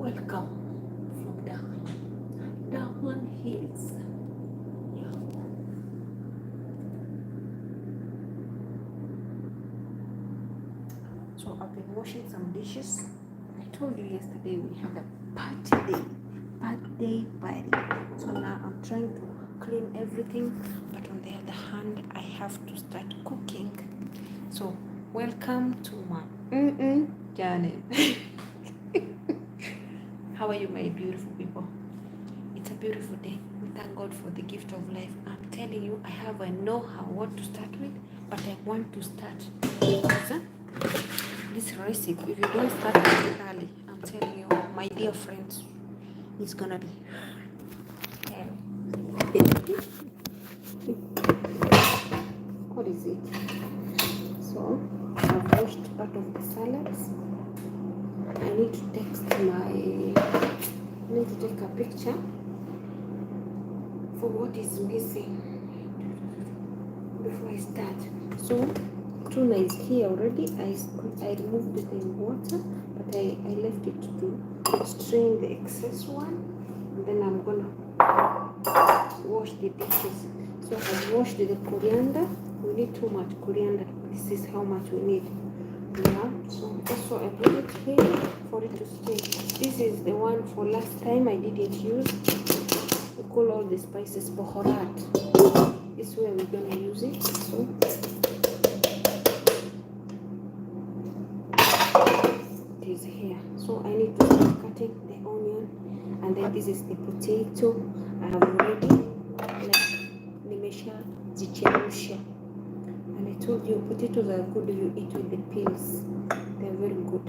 Welcome from down hills. Yeah. So I've been washing some dishes. I told you yesterday we had a party. So now I'm trying to clean everything, but on the other hand, I have to start cooking. So welcome to my channel. How are you, my beautiful people? It's a beautiful day. We thank God for the gift of life. I'm telling you, I know-how what to start with, but I want to start because this recipe, if you don't start it early, I'm telling you, my dear friends, it's gonna be hell. What is it? So I've washed part of the salads. I need to take a picture for what is missing before I start. So tuna is here already. I removed it in water, but I left it to strain the excess one, and then I'm gonna wash the dishes. So I've washed the coriander. We need too much coriander. This is how much we need. Yeah, so also I put it here for it to stay. This is the one for last time I didn't use. We call all the spices bohorat. This is where we're gonna use it. So it is here. So I need to start cutting the onion, and then this is the potato. I have already nimesha zichemsha. And I told you potatoes are good if you eat with the peels. They're very good.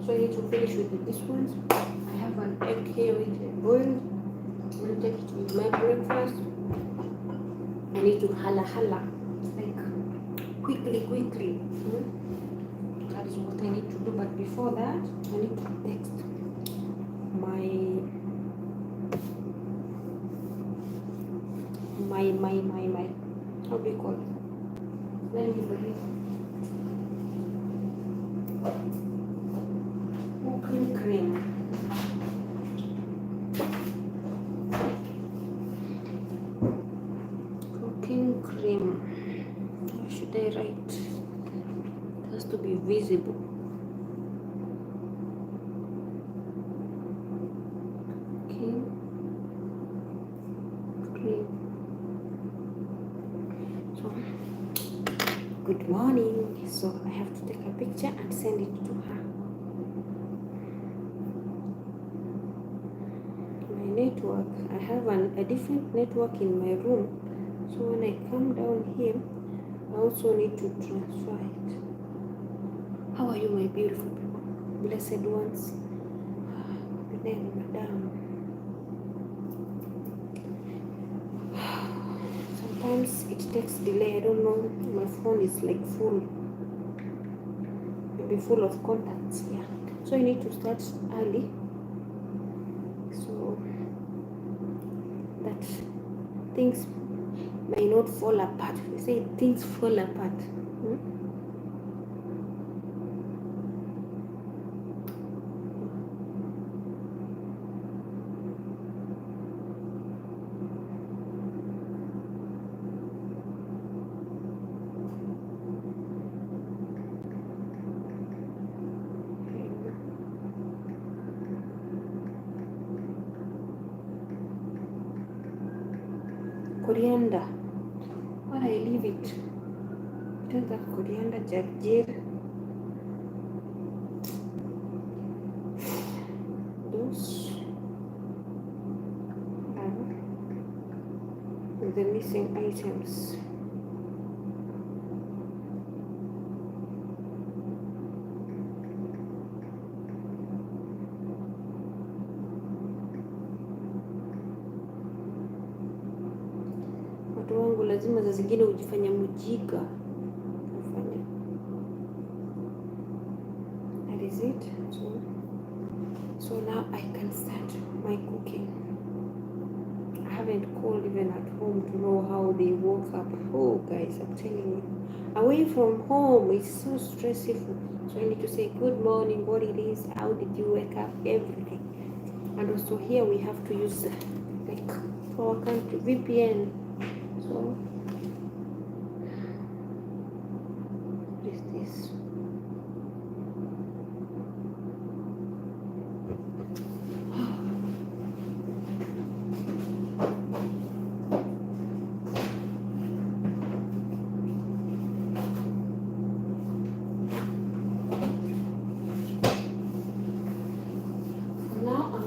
So I need to finish with this one. I have an egg here with a boil. I'm going to take it with my breakfast. I need to hala, like quickly. That is what I need to do. But before that, I need to text my how do you call it? Let me believe. Cooking cream. Cooking cream. How should I write? It has to be visible. Cooking cream. So, good morning. So I have to take a picture and send it to her. Network, I have a different network in my room, so when I come down here I also need to transfer it. How are you, my beautiful people, blessed ones? Good day, madam. Sometimes it takes delay. I don't know, my phone is like full, maybe full of contacts. Yeah, so you need to start early so that things may not fall apart. We say things fall apart. Coriander. When I leave it, turns out coriander, jagir, those are the missing items. Watu wangu lazima za zingine ujifanya mjinga. That is it. So now I can start my cooking. I have haven't called even at home to know how they woke up. Oh guys, I'm telling you, away from home it's so stressful. So I need to say good morning, what it is, how did you wake up, everything. And also here we have to use like for our country VPN. So what is this?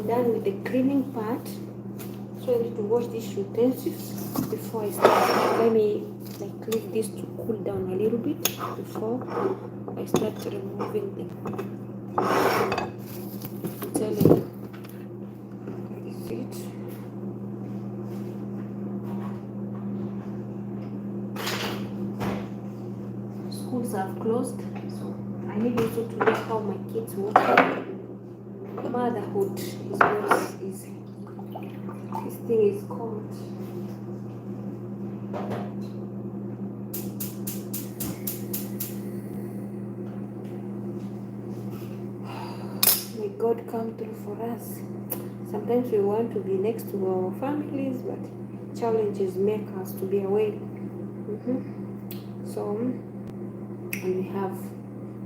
Done with the cleaning part, so I need to wash these utensils before I start. Let me like leave this to cool down a little bit before I start removing them. I'm telling you, that is it. Schools have closed, so I need also to know how my kids work. Motherhood is not easy. This thing is called may God come through for us. Sometimes we want to be next to our families, but challenges make us to be away. So, and we have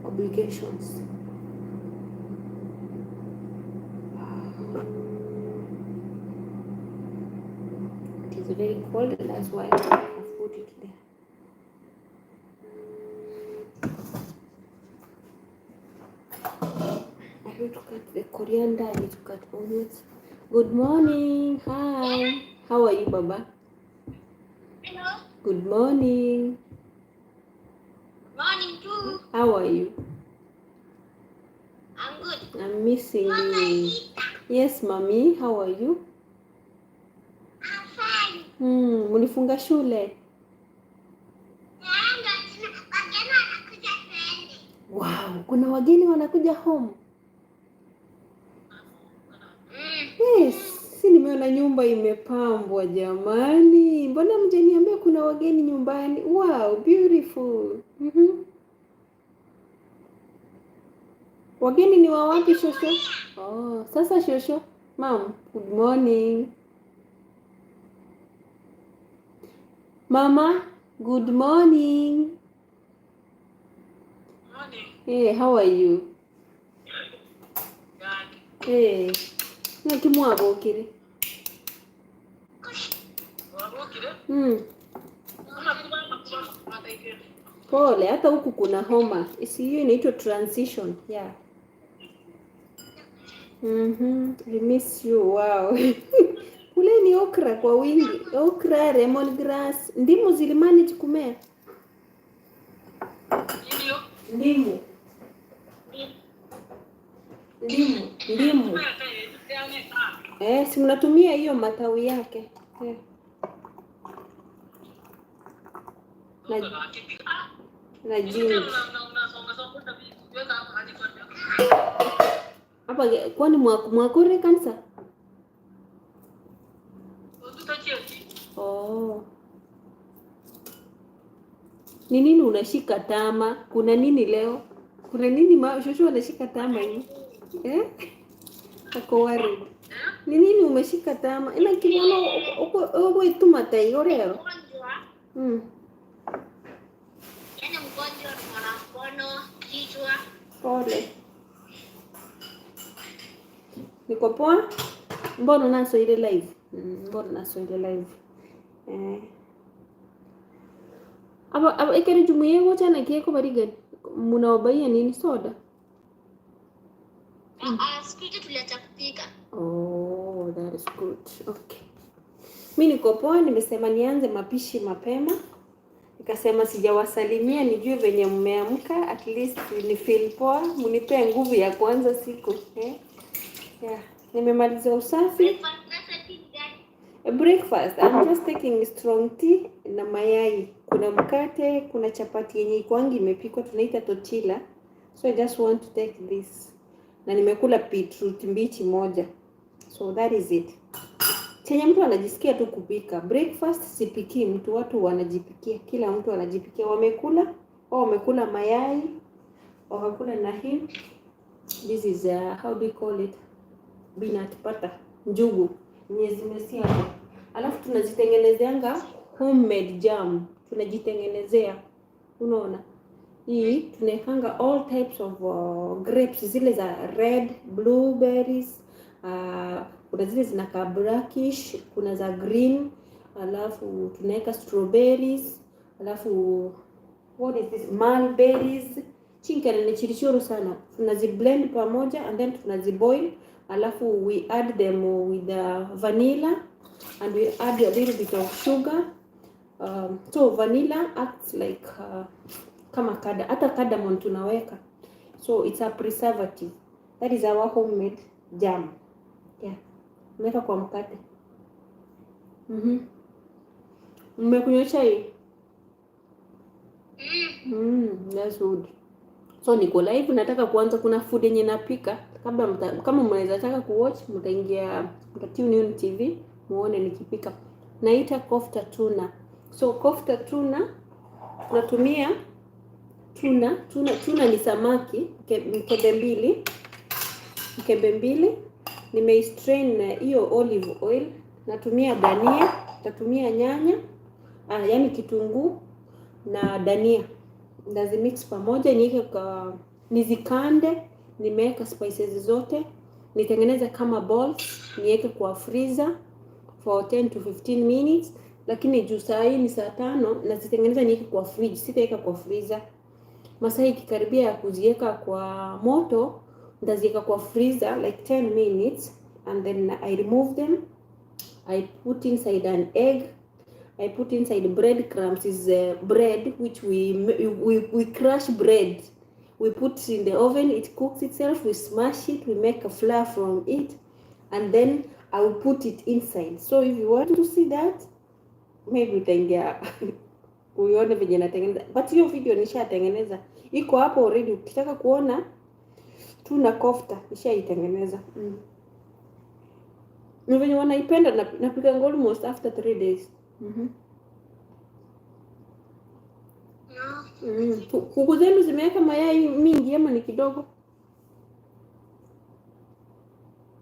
obligations. It's very cold, and that's why I've put it there. I need to cut the coriander, I need to cut onions. Good morning. Hi. How are you, Baba? Hello. Good morning. Morning too. How are you? I'm good. I'm missing you. Yes, Mommy. How are you? I'm fine. Munifunga shule? Wow, kuna wageni wanakuja home? Yes, si nimeona nyumba imepambwa jamani. Mbona mjaniambia kuna wageni nyumbani? Wow, beautiful. Wageni ni wa wapi, Shosho? Oh, sasa Shosho. Mom, good morning. Mama, good morning. Morning. Hey, how are you? Good. Hey, nakimwabokire. Pole, hata huku kuna homa. Isi hiyo inaitwa transition. Yeah. I miss you. Wow. Kule ni okra kwa wingi. Okra, lemongrass. Ndimu zilimanage kumea? Ndimu. Si mnatumia hiyo matawi yake. Na ginger. Hapa kwani mwakore kansa? Oh. Ni nini unashika tama? Kuna nini leo? Kuna nini Shosho anashika tama hivi? Ako worried. Ni nini umeshika tama? Ina kiona uko ituma tayo leo. Yaani mgonjwa mwana mkono, kichwa. Pole. Niko poa? Mbona naso ile live? Mbona naso ile live? Aba ikari jumuiye wote na kieko barigani. Munawabaia nini soda? Siku hizi tuliacha kupika. Oh, that is good. Okay. Mimi niko poa, nimesema nianze mapishi mapema. Nikasema sijawasalimia nijue venye mmeamka, at least ni feel poa, munipe nguvu ya kuanza siku. Yeah. Nimemaliza usafi. Breakfast. I'm just taking strong tea na mayai. Kuna mkate, kuna chapati yenye ikwangi imepikwa tunaita tortilla. So I just want to take this. Na nimekula beetroot mbichi moja. So that is it. chenye mtu anajisikia tu kupika. Breakfast sipikii mtu, watu wanajipikia, kila mtu anajipikia. Wamekula mayai, wakakula na hii. This is how do you call it? Peanut butter, njugu zimesia hapo. Alafu tunazitengenezeanga homemade jam, tunajitengenezea. Unaona, hii tunawekanga all types of grapes, zile za red, blueberries, kuna zile zinakaa blackish, kuna za green, alafu tunaweka strawberries, alafu what is this, mulberries, chinkana ni chirichoro sana. Tunaziblend pamoja and then tunaziboil, alafu we add them with the vanilla and we add a little bit of sugar. So vanilla acts like kama hata cardamom tunaweka, so it's a preservative. That is our homemade jam. Yeah, umeweka kwa mkate. Mmekunywa chai? That's good. So niko live, nataka kuanza. Kuna food yenye napika, kama mnaweza taka kuwatch, mtatune in TV muone nikipika. Naita kofta tuna. So kofta tuna tunatumia tuna ni samaki mkebe mbili. Nimeistrain hiyo olive oil. Natumia dania, natumia nyanya, yani kitunguu na dania. Nazimix pamoja, nizikande, nimeweka spices zote, nitengeneze kama balls, niweke kwa freezer for 10 to 15 minutes. Lakini juu saa hii ni saa 5, nazitengeneza niweke kwa fridge, sitaweka kwa freezer. Masaa ikikaribia ya kuziweka kwa moto, nitaziweka kwa freezer like 10 minutes and then I remove them. I put inside an egg. I put inside breadcrumbs, is bread which we crush bread. We put in the oven, it cooks itself, we smash it, we make a flour from it, and then I will put it inside. So if you want to see that, maybe utaingia uione venye natengeneza. But hiyo video nishatengeneza, iko hapo already. Ukitaka kuona tuna kofta nishaitengeneza. Ni venye wanaipenda, napika almost after 3 days. Kuku zenu zimeweka mayai mingi ama ni kidogo?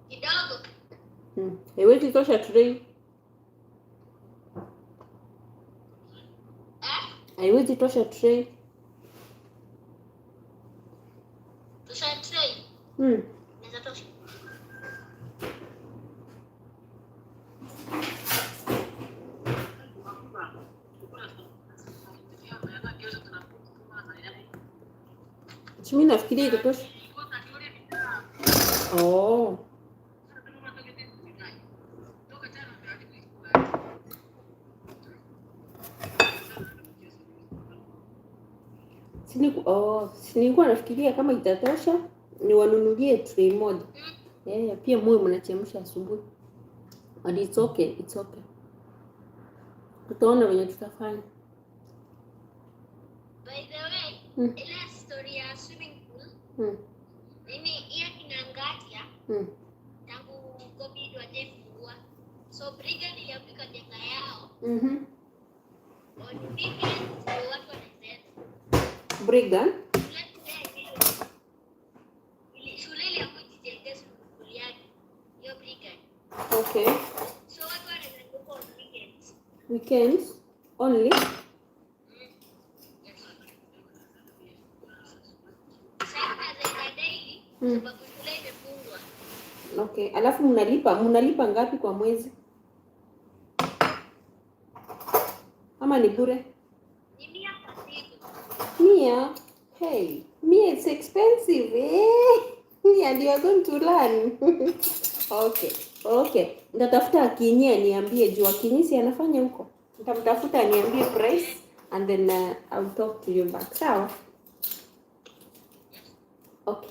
Kidogo. Haiwezi tosha tray. Haiwezi tosha tray. Tosha tray? Inaweza tosha. Mimi nafikiria itatosha. Oh. Nilikuwa nafikiria kama itatosha niwanunulie tray moja. Pia mwe mnachemsha asubuhi. But it's okay. Tutaona venye tutafanya. By the way, ile story ya swimming pool. Mimi hiyo kinangatia. Tangu COVID wajefungua. So Brigham ilipika jenga yao. On weekend watu wanacheza. Brigham? Shule ile ya kujijengea shule yake. Hiyo Brigham. Okay. So watu wanacheza on weekends. Weekends only? Sababu shule imefungwa. Okay, alafu mnalipa ngapi kwa mwezi? Ama ni bure? Ni 100 kwa siku. 100? Hey, 100 it's expensive. And you are going to learn. Okay. Nitatafuta Akinyia niambie, juu Akinyia si anafanya huko. Nitamtafuta niambie price and then I'll talk to you back. Sawa? Okay.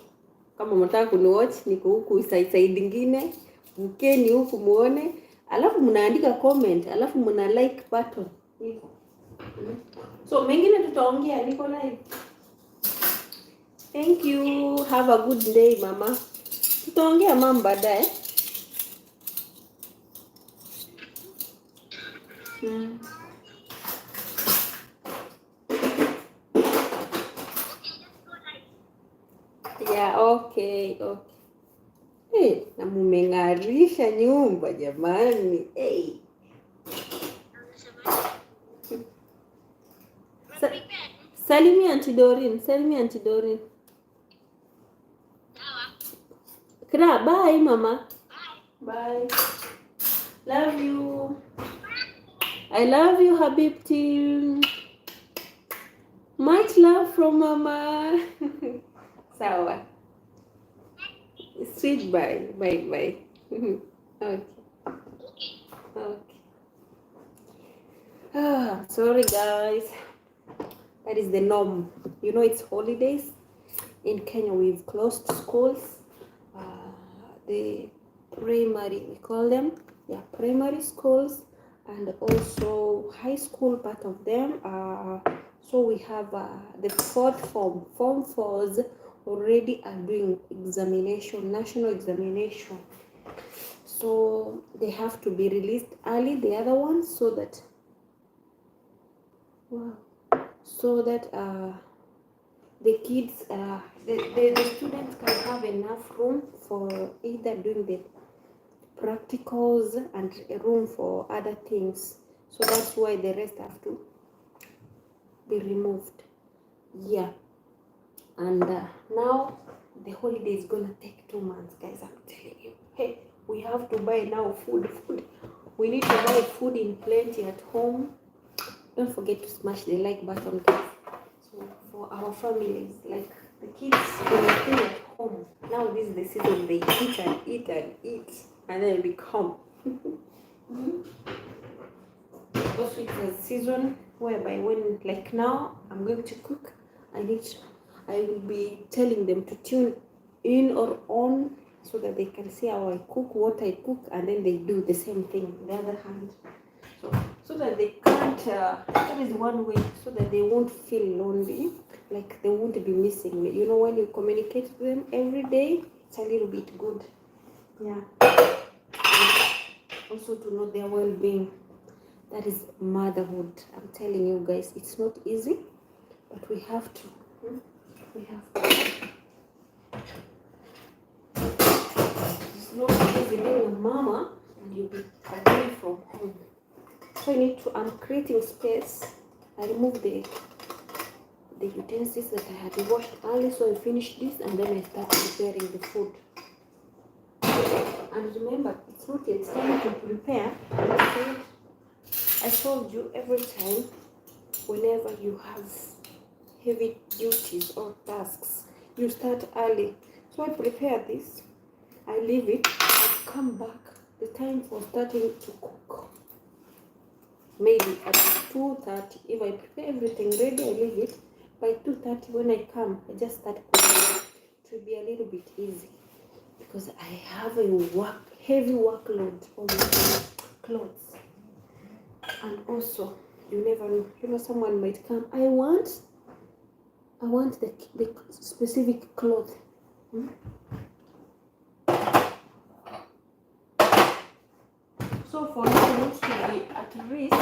Kama mnataka kuniwatch, niko huku side nyingine. Mkeni huku muone. Alafu mnaandika comment, alafu mna like button. Hivyo. So mengine tutaongea, niko live. Thank you. Have a good day, mama. Tutaongea mama baadaye. Mm. Yeah, okay, okay. Hey, na mumeng'arisha nyumba jamani. Hey. Salimia Auntie Doreen, salimia Auntie Doreen. Kra, bye mama. Bye. Love you. I love you, Habibti. Much love from mama. Sawa. Sweet bye. Bye bye. Okay. Okay. Sorry guys. That is the norm. You know it's holidays. In Kenya we've closed schools. The primary, we call them, yeah, primary schools, and also high school, part of them. So we have the fourth form, form fours already are doing examination, national examination. So they have to be released early, the other ones, so that, wow, so that the kids, the students can have enough room for either doing the practicals and a room for other things. So that's why the rest have to be removed. Yeah. And now the holiday is gonna take 2 months, guys. I'm telling you. Hey, we have to buy now food. We need to buy food in plenty at home. Don't forget to smash the like button, guys. So for our families, like the kids, when they stay at home, now this is the season they eat and eat and eat, and then they come. Also, it's a season whereby when, like now, I'm going to cook. I will be telling them to tune in or on so that they can see how I cook, what I cook, and then they do the same thing on the other hand. So that they can't, that is one way, so that they won't feel lonely, like they won't be missing me. You know, when you communicate with them every day, it's a little bit good. Yeah. Also to know their well-being. That is motherhood. I'm telling you guys, it's not easy, but we have to. We have to. It's not easy being a mama and you'll be away from home. So I'm creating space. I remove the utensils that I had washed early, so I finished this and then I start preparing the food. And remember, it's not yet time to prepare. I told you every time, whenever you have heavy duties or tasks, you start early. So I prepare this, I leave it, I come back, the time for starting to cook. Maybe at 2:30, if I prepare everything ready, I leave it. By 2:30, when I come, I just start cooking. It will be a little bit easy because I have a heavy workload on my clothes. And also, you never know. You know, someone might come. I want the specific cloth. So for you not to be at risk,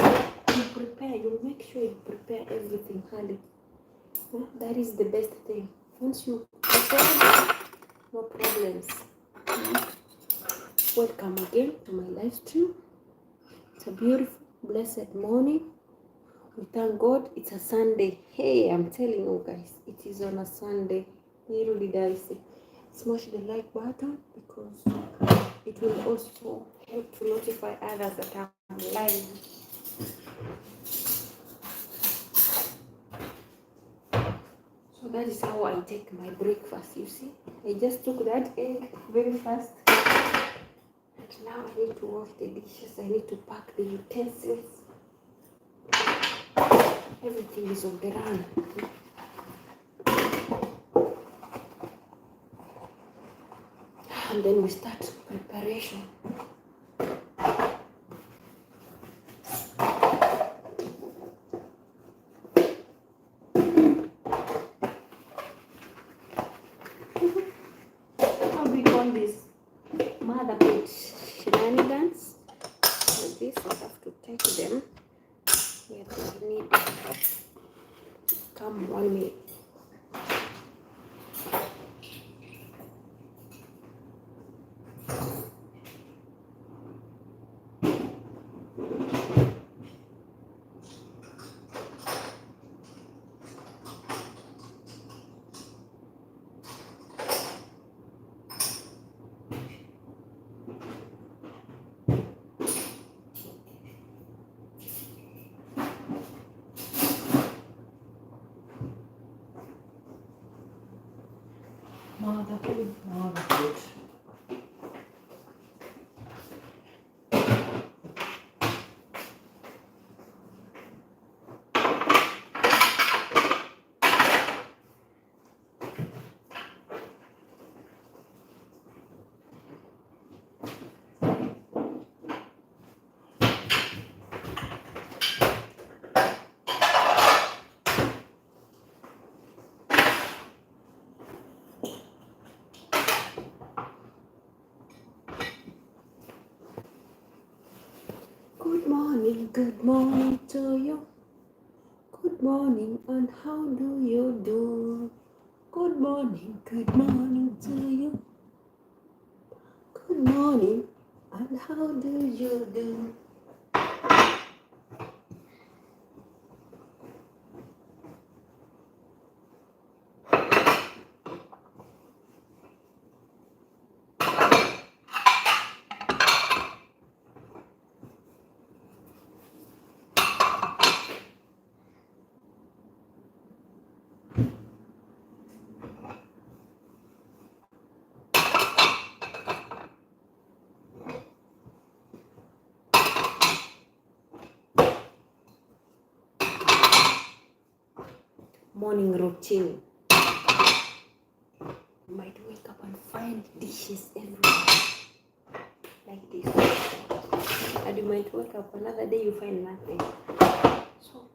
you prepare. You make sure you prepare everything early. That is the best thing. Once you prepare, no problems. Welcome again to my live stream. It's a beautiful, blessed morning. We thank God it's a Sunday. Hey, I'm telling you guys, it is on a Sunday. Little did I say. Smash the like button because it will also help to notify others that I'm live. So that is how I take my breakfast, you see. I just took that egg very fast. And now I need to wash the dishes. I need to pack the utensils. Everything is on the run. And then we start preparation. How do we call this? Motherhood shenanigans. Like this, I have to take them I need come 1 minute. Motherhood, motherhood. Good morning to you. Good morning, and how do you do? Good morning to you. Good morning, and how do you do? Morning routine. You might wake up and find dishes everywhere like this, and you might wake up another day you find nothing. So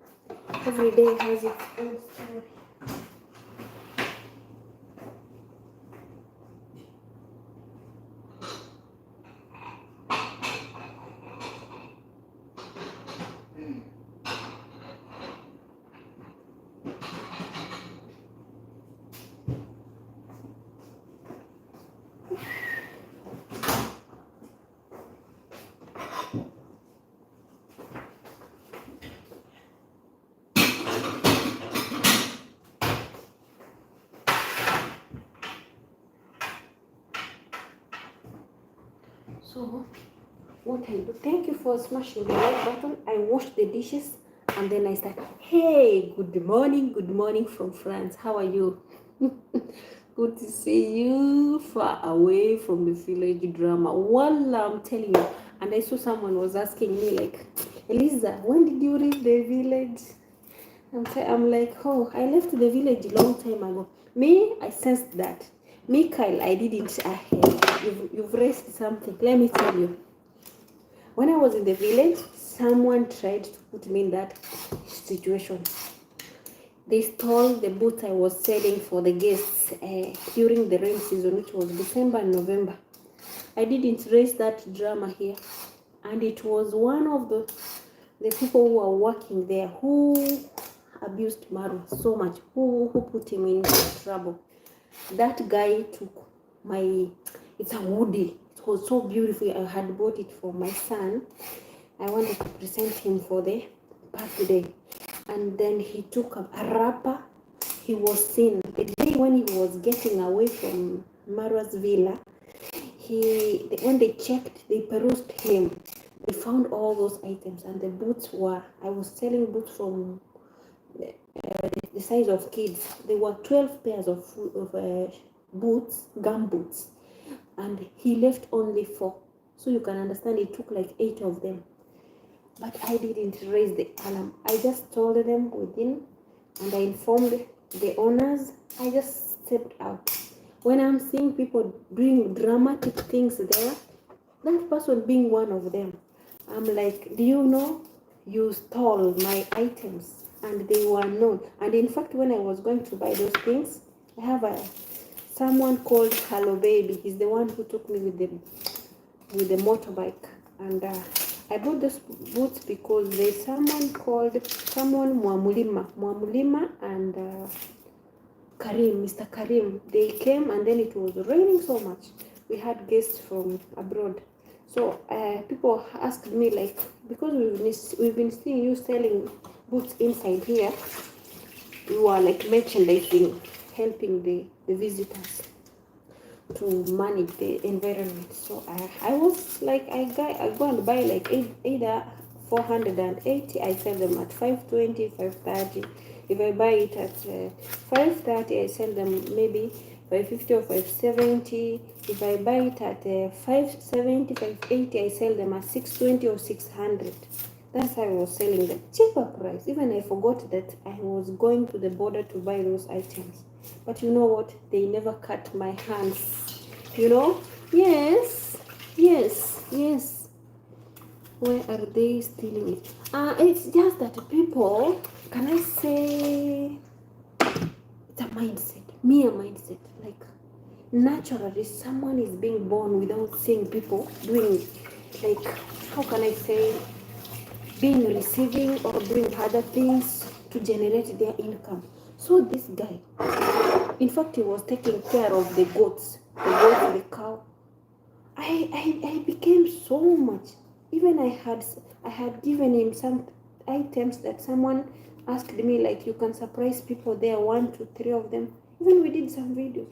every day has its own story. So what I do, thank you for smashing the like button. I wash the dishes and then I start, hey, good morning from France. How are you? Good to see you far away from the village drama. Wallah, I'm telling you. And I saw someone was asking me like, Eliza, when did you leave the village? I'm like, oh, I left the village a long time ago. Me, I sensed that. Mikhail, I didn't. You've raised something. Let me tell you. When I was in the village, someone tried to put me in that situation. They stole the boots I was selling for the guests during the rain season, which was December and November. I didn't raise that drama here. And it was one of the people who were working there who abused Maru so much, who put him in trouble. That guy took it's a woody. It was so beautiful. I had bought it for my son. I wanted to present him for the birthday. And then he took a wrapper. He was seen. The day when he was getting away from Marwa's villa, when they checked, they perused him. They found all those items, and the boots I was selling boots from the size of kids. There were 12 pairs of boots, gum boots, and he left only 4. So you can understand it took like 8 of them. But I didn't raise the alarm. I just told them within, and I informed the owners. I just stepped out. When I'm seeing people doing dramatic things there, that person being one of them, I'm like, do you know you stole my items? And they were known. And in fact, when I was going to buy those things, I have someone called Hello Baby. He's the one who took me with the motorbike. And I bought those boots because there's someone Mwamulima and Karim, Mr. Karim. They came and then it was raining so much. We had guests from abroad. So people asked me, like, because we've been seeing you selling boots inside here, you are like merchandising, helping the visitors to manage the environment. So I was like, I go and buy like either 480, I sell them at 520, 530. If I buy it at 530, I sell them maybe 550 or 570. If I buy it at 570, 580, I sell them at 620 or 600. That's how I was selling them. Cheaper price. Even I forgot that I was going to the border to buy those items. But you know what? They never cut my hands. You know? Yes. Where are they stealing it? It's just that people, can I say, it's a mindset. Mere mindset. Like, naturally, someone is being born without seeing people doing, like, how can I say, being receiving or doing other things to generate their income. So this guy, in fact, he was taking care of the goats, the cow. I became so much. Even I had given him some items that someone asked me, like, you can surprise people there, 1, 2, 3 of them. Even we did some videos.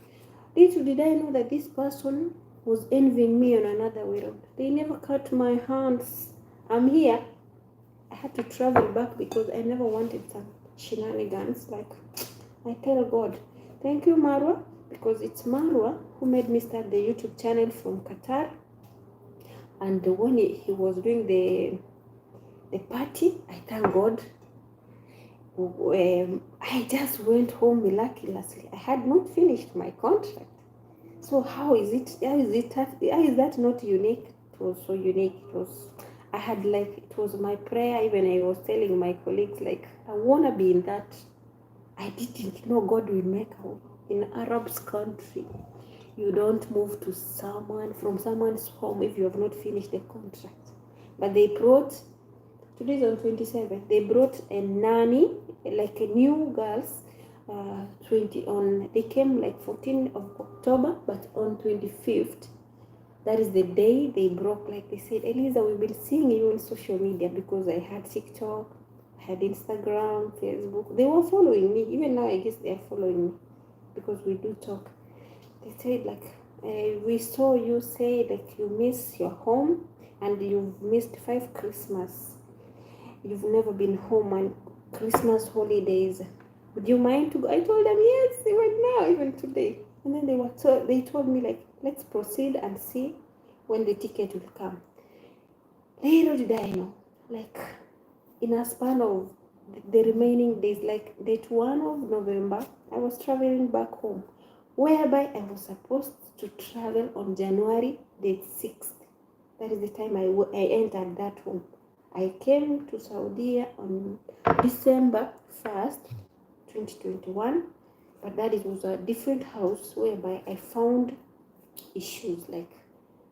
Little did I know that this person was envying me on another way around. They never cut my hands. I'm here. I had to travel back because I never wanted some shenanigans. Like, I tell God, thank you, Marwa, because it's Marwa who made me start the YouTube channel from Qatar. And when he was doing the party, I thank God. I just went home miraculously. I had not finished my contract. So how is that not unique? It was so unique. It was my prayer. Even I was telling my colleagues, like, I want to be in that. I didn't know God will make a in Arab's country. You don't move to from someone's home if you have not finished the contract. But they brought, today's on 27, they brought a nanny, like a new girls, they came like 14th of October, but on 25th, that is the day they broke. Like they said, Eliza, we've been seeing you on social media, because I had TikTok, I had Instagram, Facebook. They were following me. Even now, I guess they are following me because we do talk. They said, like, we saw you say like you miss your home and you've missed 5 Christmas. You've never been home on Christmas holidays. Would you mind to go? I told them yes, even now, even today. And then they told me, like, let's proceed and see when the ticket will come. Little did I know, like, in a span of the remaining days, like date 1 of November, I was traveling back home, whereby I was supposed to travel on January date 6th. That is the time I entered that home. I came to Saudi on December 1st, 2021, but that it was a different house whereby I found issues. Like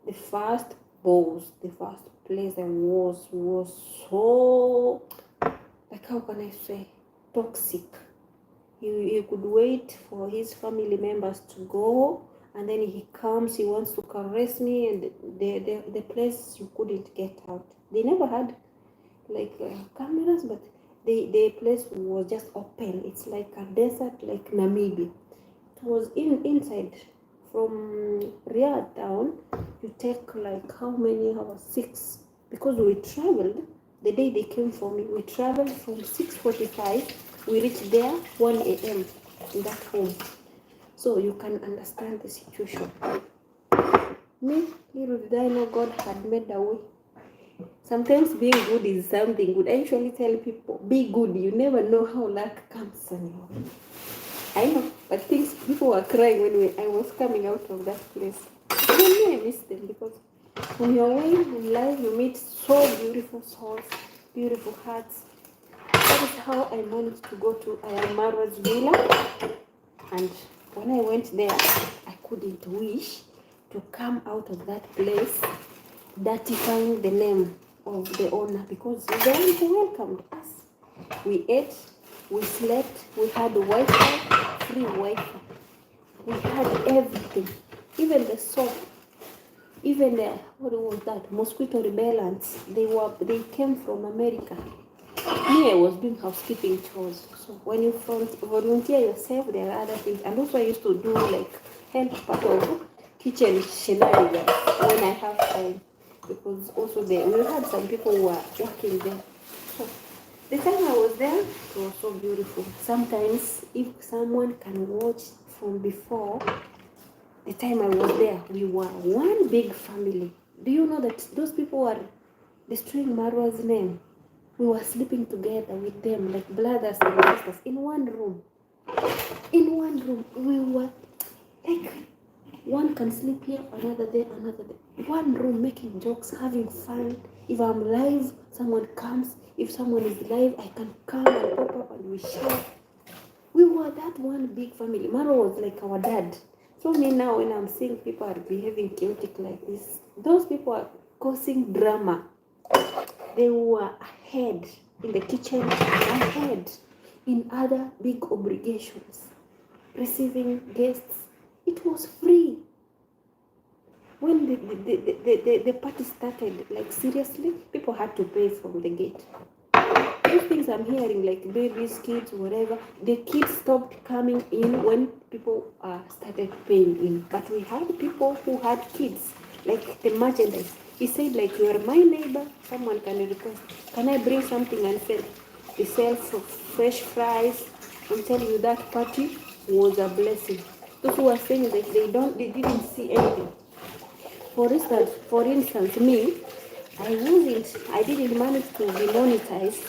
the first place I was so, like, how can I say, toxic. He could wait for his family members to go, and then he comes, he wants to caress me, and the place you couldn't get out. They never had like cameras, but the place was just open. It's like a desert, like Namibia. It was inside. From Riyadh town, you take like how many hours? 6, because we traveled the day they came for me. We traveled from 6:45. We reached there 1 a.m. in that home. So you can understand the situation. Me, little did I know God had made a way. Sometimes being good is something good. I usually tell people, be good. You never know how luck comes on you. I know, but people were crying when I was coming out of that place. Even me, I miss them, because on your way in life, you meet so beautiful souls, beautiful hearts. That is how I managed to go to Marwa's villa. And when I went there, I couldn't wish to come out of that place dirtifying the name of the owner because he's the one who welcomed us. We ate, we slept, we had Wi-Fi, free Wi-Fi. We had everything, even the soap, even the, what was that, mosquito repellents. They came from America. Me, I was doing housekeeping chores. So when you volunteer yourself, there are other things. And also I used to do like help part of kitchen shenanigans when I have time. Because also we had some people who were working there. So the time I was there, it was so beautiful. Sometimes if someone can watch from before, the time I was there, we were one big family. Do you know that those people were destroying Marwa's name? We were sleeping together with them like brothers and sisters in one room. In one room, we were like, one can sleep here, another there, another there. One room, making jokes, having fun. If I'm live, someone comes. If someone is live, I can come and pop up and we shout. We were that one big family. Maro was like our dad. So me now, when I'm seeing people are behaving chaotic like this, those people are causing drama. They were ahead in the kitchen, ahead in other big obligations, receiving guests. It was free. When the party started, like seriously, people had to pay from the gate. Those things I'm hearing, like babies, kids, whatever, the kids stopped coming in when people started paying in. But we had people who had kids, like the merchandise. He said, like, you are my neighbor, someone can request, can I bring something and sell? He sells fresh fries. I'm telling you, that party was a blessing. Those who are saying that they didn't see anything. For instance, me, I didn't manage to be monetized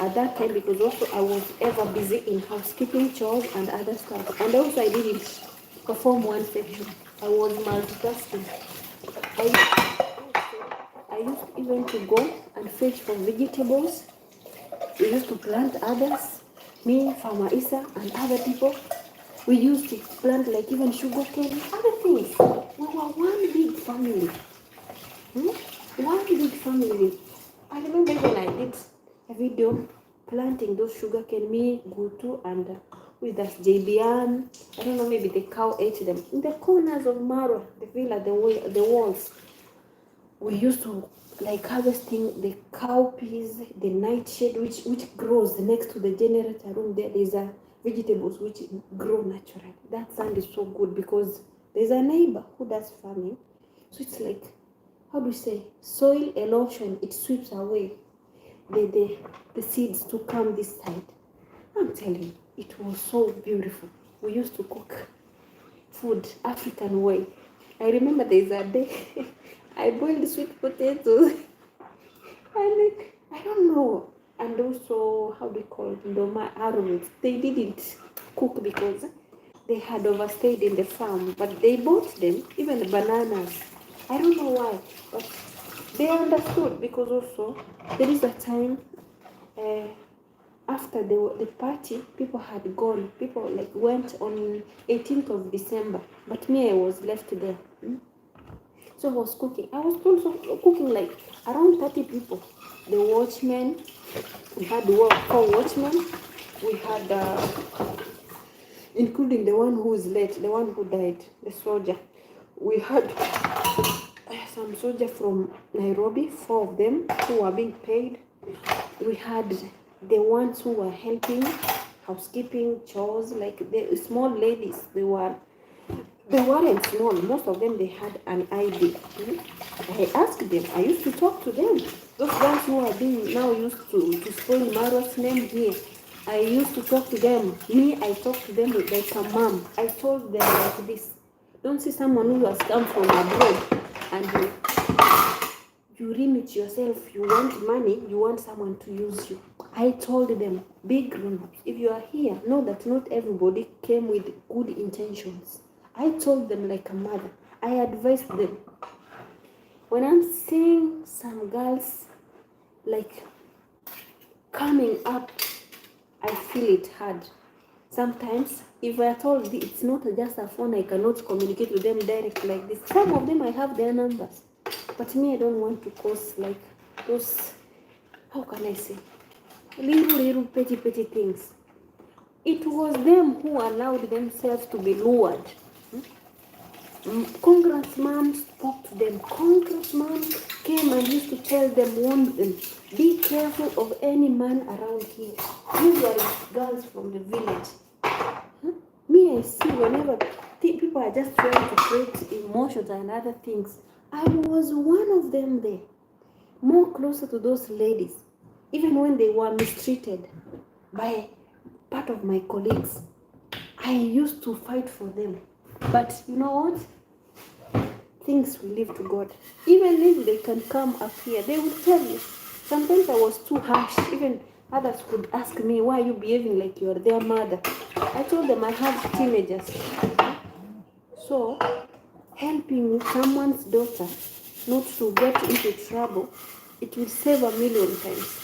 at that time because also I was ever busy in housekeeping chores and other stuff. And also I didn't perform one section. I was multitasking. I used even to go and fetch for vegetables. We used to plant others. Me, Farmer Isa, and other people. We used to plant like even sugar cane, other things. We were one big family. One big family. I remember when I did a video planting those sugar cane, me, Gutu, and with us JBN. I don't know, maybe the cow ate them. In the corners of Maro, the villa, the walls, we used to like harvesting the cowpeas, the nightshade, which grows next to the generator room. There is a vegetables which grow naturally. That sand is so good because there's a neighbor who does farming. So it's like, how do you say, soil erosion. It sweeps away the seeds to come this side. I'm telling you, it was so beautiful. We used to cook food African way. I remember there's a day I boiled sweet potatoes. And I don't know. And also, how do you call it? Ndoma arrowroot. They didn't cook because they had overstayed in the farm, but they bought them, even the bananas. I don't know why, but they understood because also there is a time after the party, people had gone. People like went on 18th of December, but me, I was left there. So I was cooking. I was also cooking like around 30 people. The watchmen, we had 4 watchmen. We had, including the one who is late, the one who died, the soldier. We had some soldiers from Nairobi, 4 of them who were being paid. We had the ones who were helping, housekeeping, chores, like the small ladies. They weren't small. Most of them, they had an ID. I asked them. I used to talk to them. Those ones who are being now used to spoil Maro's name here. I used to talk to them. Me, I talk to them like a mom. I told them like this. Don't see someone who has come from abroad and you limit yourself. You want money. You want someone to use you. I told them, big grown-ups, if you are here, know that not everybody came with good intentions. I told them like a mother. I advised them. When I'm seeing some girls like coming up, I feel it hard. Sometimes, if I told it's not just a phone, I cannot communicate with them direct like this. Some of them, I have their numbers. But me, I don't want to cause like those, how can I say, little petty things. It was them who allowed themselves to be lured. Congress mom spoke to them. Congress mom came and used to tell them, warn them, be careful of any man around here. Usually girls from the village. Me, I see whenever people are just trying to create emotions and other things. I was one of them there, more closer to those ladies, even when they were mistreated by part of my colleagues. I used to fight for them. But you know what? Things will leave to God. Even if they can come up here, they will tell you. Sometimes I was too harsh. Even others would ask me, why are you behaving like you are their mother? I told them I have teenagers. So, helping someone's daughter not to get into trouble, it will save a million times.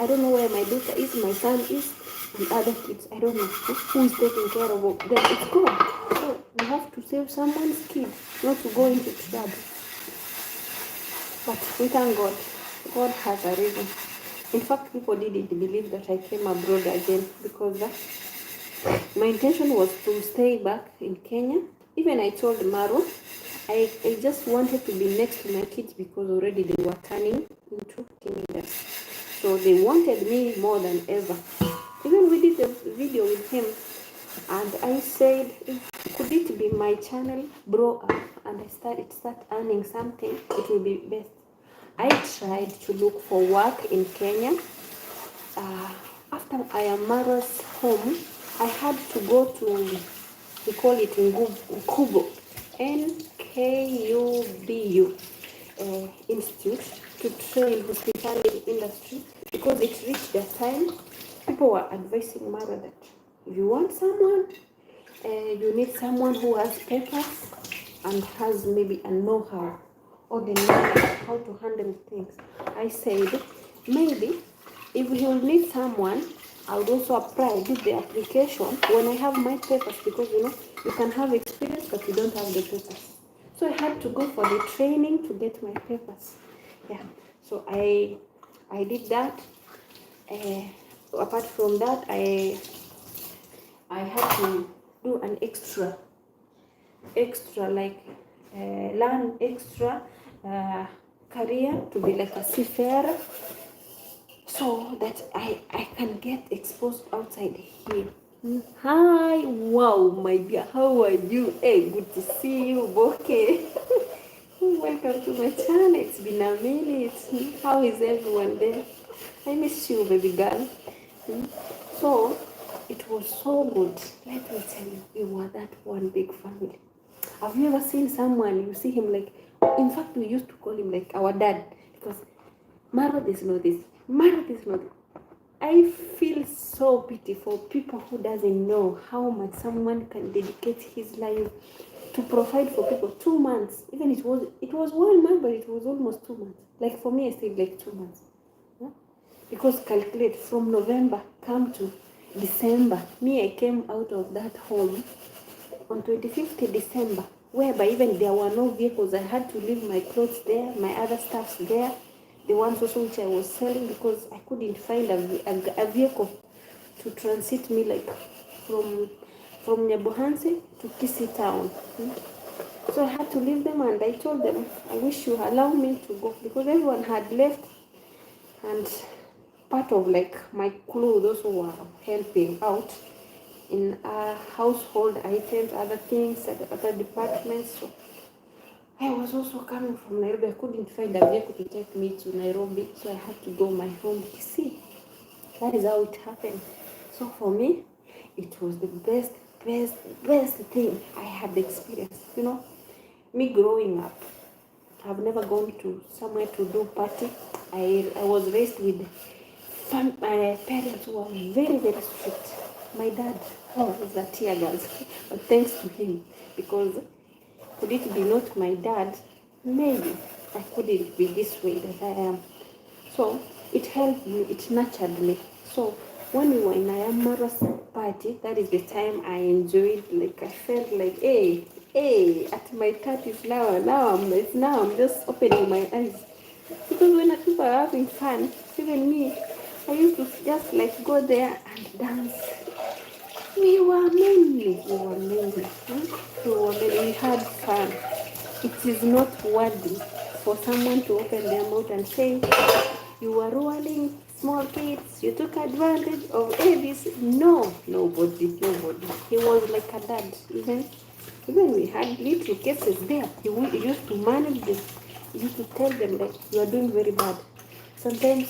I don't know where my daughter is, my son is, and other kids. I don't know who is taking care of them. It's God. So we have to save someone's kid, not to go into trouble. But we thank God. God has a reason. In fact, people didn't believe that I came abroad again because my intention was to stay back in Kenya. Even I told Maro, I just wanted to be next to my kids because already they were turning into teenagers. So they wanted me more than ever. Even we did a video with him and I said, could it be my channel blow up and I start earning something, it will be best. I tried to look for work in Kenya. After I am Mara's home, I had to go to, we call it Nkubu, NKUBU Institute to train in hospitality industry because it reached the time people were advising Mara that if you want someone, you need someone who has papers and has maybe a know-how or the knowledge how to handle things. I said maybe if he will need someone, I would also apply, do the application when I have my papers because you can have experience but you don't have the papers. So I had to go for the training to get my papers. Yeah. So I did that. Apart from that, I had to do an extra like learn extra career to be like a seafarer, so that I can get exposed outside here. Hi, wow, my dear, how are you? Hey, good to see you, Boke. Welcome to my channel. It's been a minute. How is everyone there? I miss you, baby girl. So it was so good. Let me tell you, we were that one big family. Have you ever seen someone, you see him like, in fact, we used to call him like our dad because Maro is not this, Maro is not this. I feel so pity for people who doesn't know how much someone can dedicate his life to provide for people. 2 months, even it was 1 month, but it was almost 2 months. Like for me, I stayed like 2 months. Yeah? Because calculate from November come to December. Me, I came out of that home on 25th December, whereby even there were no vehicles. I had to leave my clothes there, my other stuffs there, the ones also which I was selling because I couldn't find a vehicle to transit me like from Nyabuhansi to Kisi town. So I had to leave them and I told them, I wish you allow me to go because everyone had left and part of like my crew, those who were helping out in household items, other things, other departments. So I was also coming from Nairobi. I couldn't find a vehicle to take me to Nairobi, so I had to go my home. See, that is how it happened. So for me, it was the best thing I had experienced. Me growing up, I've never gone to somewhere to do party. I was raised with my parents who were very, very strict. My dad, is a tear gas, but thanks to him, because could it be not my dad, maybe I couldn't be this way that I am. So it helped me, it nurtured me. So when we were in Ayamara's party, that is the time I enjoyed, like I felt like, hey, at my 30s now I'm just opening my eyes. Because when people are having fun, even me, I used to just like go there and dance. We were mainly. We had fun. It is not worthy for someone to open their mouth and say, you were ruling small kids, you took advantage of this. No, nobody. He was like a dad. Even we had little cases there. He used to manage this. He used to tell them that you are doing very bad. Sometimes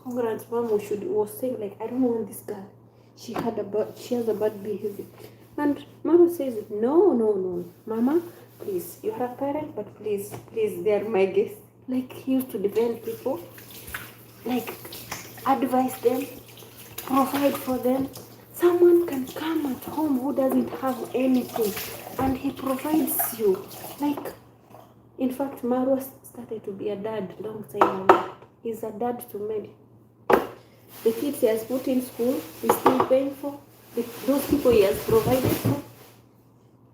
Congrats mom was saying like, I don't want this girl. She has a bad behavior. And Mama says, no. Mama, please, you are a parent, but please, they are my guests. Like he used to defend people, like advise them, provide for them. Someone can come at home who doesn't have anything and he provides you. Like, in fact, Marwa started to be a dad long time ago. He's a dad to many. The kids he has put in school, he's still paying for. Those people he has provided for.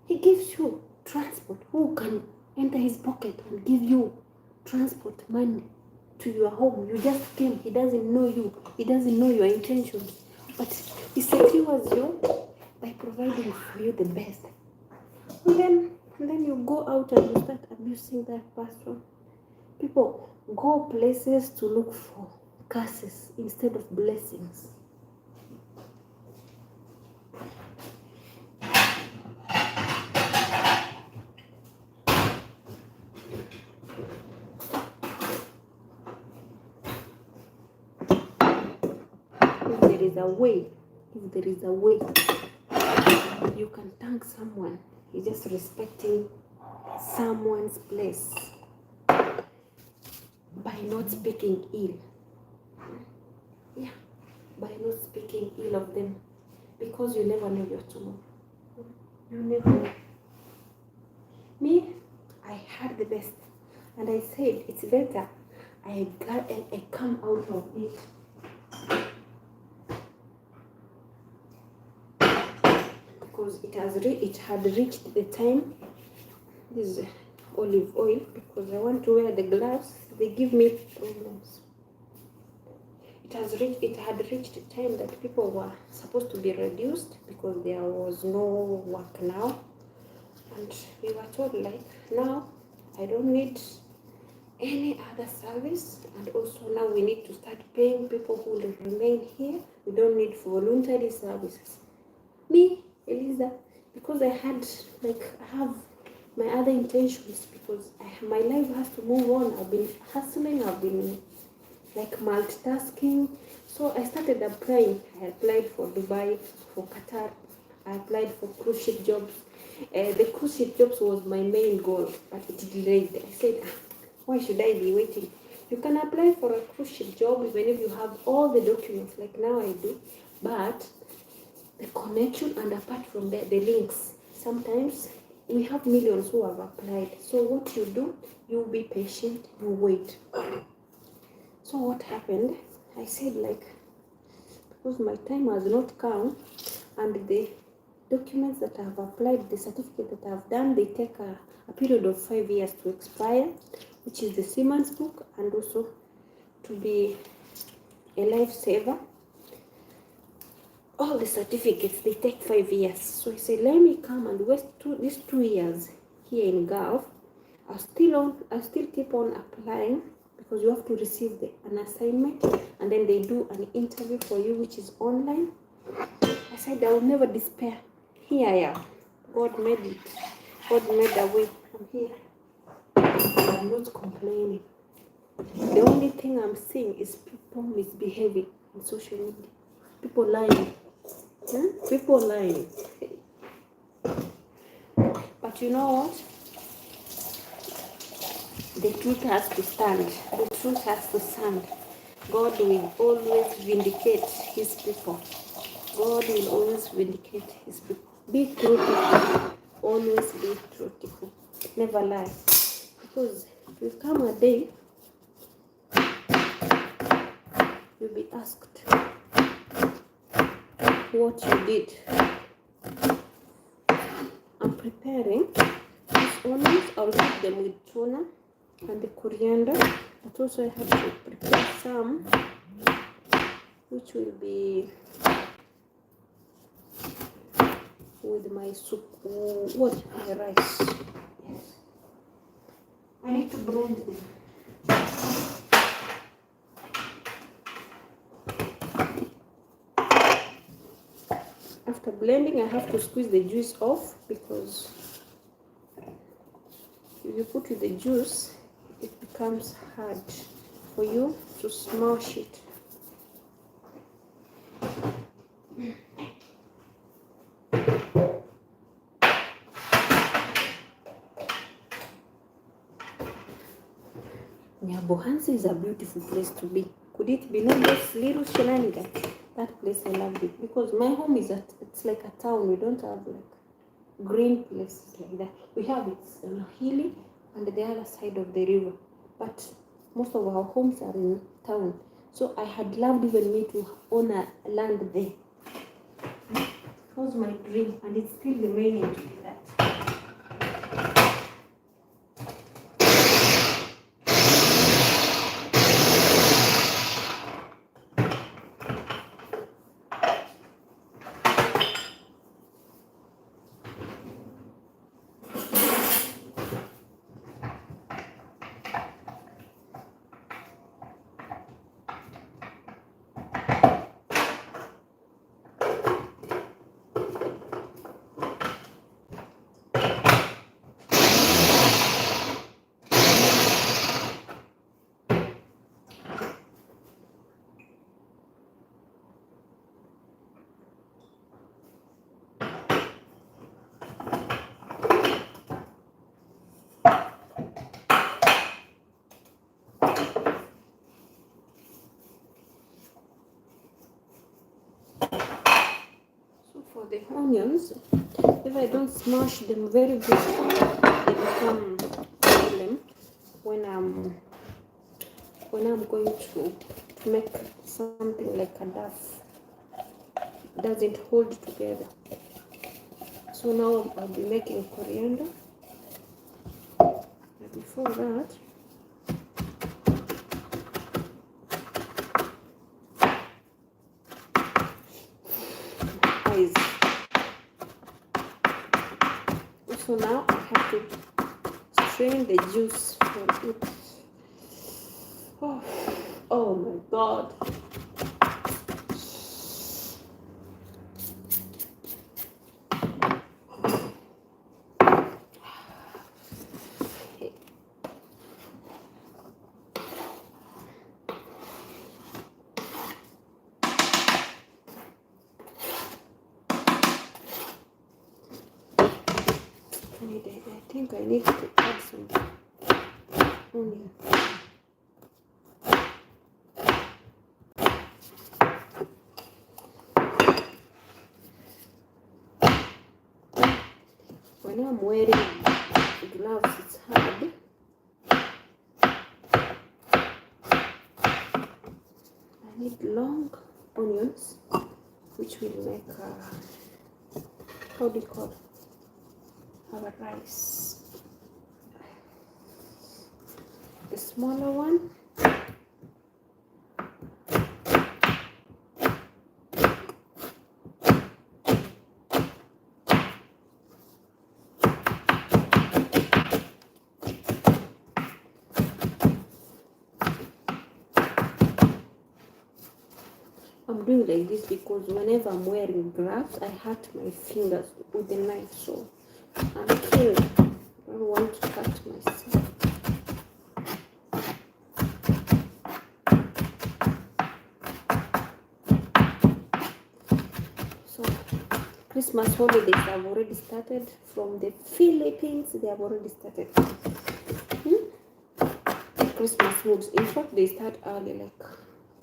He gives you transport. Who can enter his pocket and give you transport money to your home? You just came. He doesn't know you. He doesn't know your intentions. But he secures you by providing for you the best. And then you go out and you start abusing that person. People go places to look for curses instead of blessings. If there is a way, you can thank someone. You're just respecting someone's place by not speaking ill. Yeah, by not speaking ill of them, because you never know your tomorrow. You never know. Me, I had the best, and I said it's better I come out of it. Because it had reached the time. This is olive oil, because I want to wear the gloves. They give me problems. It had reached a time that people were supposed to be reduced because there was no work now. And we were told like, now I don't need any other service, and also now we need to start paying people who will remain here. We don't need voluntary services. Me, Eliza, because I have my other intentions, because my life has to move on. I've been hustling, I've been like multitasking. So I started applying. I applied for Dubai, for Qatar. I applied for cruise ship jobs. The cruise ship jobs was my main goal, but it delayed. I said, why should I be waiting? You can apply for a cruise ship job even if you have all the documents, like now I do, but the connection, and apart from that, the links. Sometimes we have millions who have applied. So what you do, you be patient, you wait. So what happened? I said like, because my time has not come, and the documents that I have applied, the certificate that I have done, they take a period of 5 years to expire, which is the Siemens book, and also to be a lifesaver. All the certificates, they take 5 years. So I said, let me come and waste these 2 years here in Gulf. I'll still keep on applying, because you have to receive an assignment, and then they do an interview for you, which is online. I said, I will never despair. Here I am. God made it. God made a way. I'm here. I'm not complaining. The only thing I'm seeing is people misbehaving on social media. People lying. People lying. But you know what? The truth has to stand. The truth has to stand. God will always vindicate his people. God will always vindicate his people. Be truthful. Always be truthful. Never lie. Because there will come a day you'll be asked what you did. I'm preparing these onions. I'll cook them with tuna and the coriander. But also I have to prepare some, which will be with my soup. What? My rice. Yes. I need to blend them. After blending, I have to squeeze the juice off, because if you put with the juice, it becomes hard for you to smash it. Nyabohansi is a beautiful place to be. Could it be not this little shenanigan? That place, I loved it, because my home is it's like a town. We don't have like green places like that. We have it's hilly and the other side of the river, but most of our homes are in town. So I had loved even me to own a land there. It was my dream, and it's still remaining to be that. For the onions, if I don't smash them very good, they become a problem when I'm going to make something like a duff. It doesn't hold together. So now I'll be making coriander. But before that, so now I have to strain the juice from it. Oh my God. I think I need to add some onion. When I'm wearing gloves, it's hard. I need long onions, which will make how do you call it? Our rice. The smaller one. I'm doing like this because whenever I'm wearing gloves, I hurt my fingers with the knife, so I'm killed. I don't want to cut myself. So Christmas holidays have already started from the Philippines. They have already started. Christmas moods. In fact, they start early, like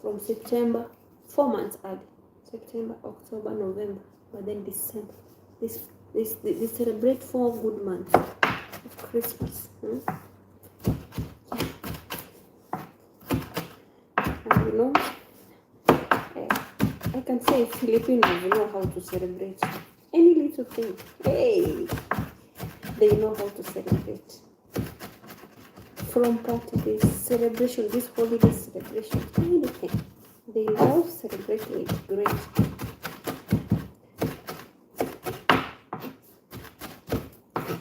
from September, 4 months early. September, October, November, but then December. They celebrate 4 good months of Christmas. And you know, I can say Filipinos know how to celebrate any little thing. Hey, they know how to celebrate. from party, this celebration, this holiday celebration, anything. They love celebrating it. Great.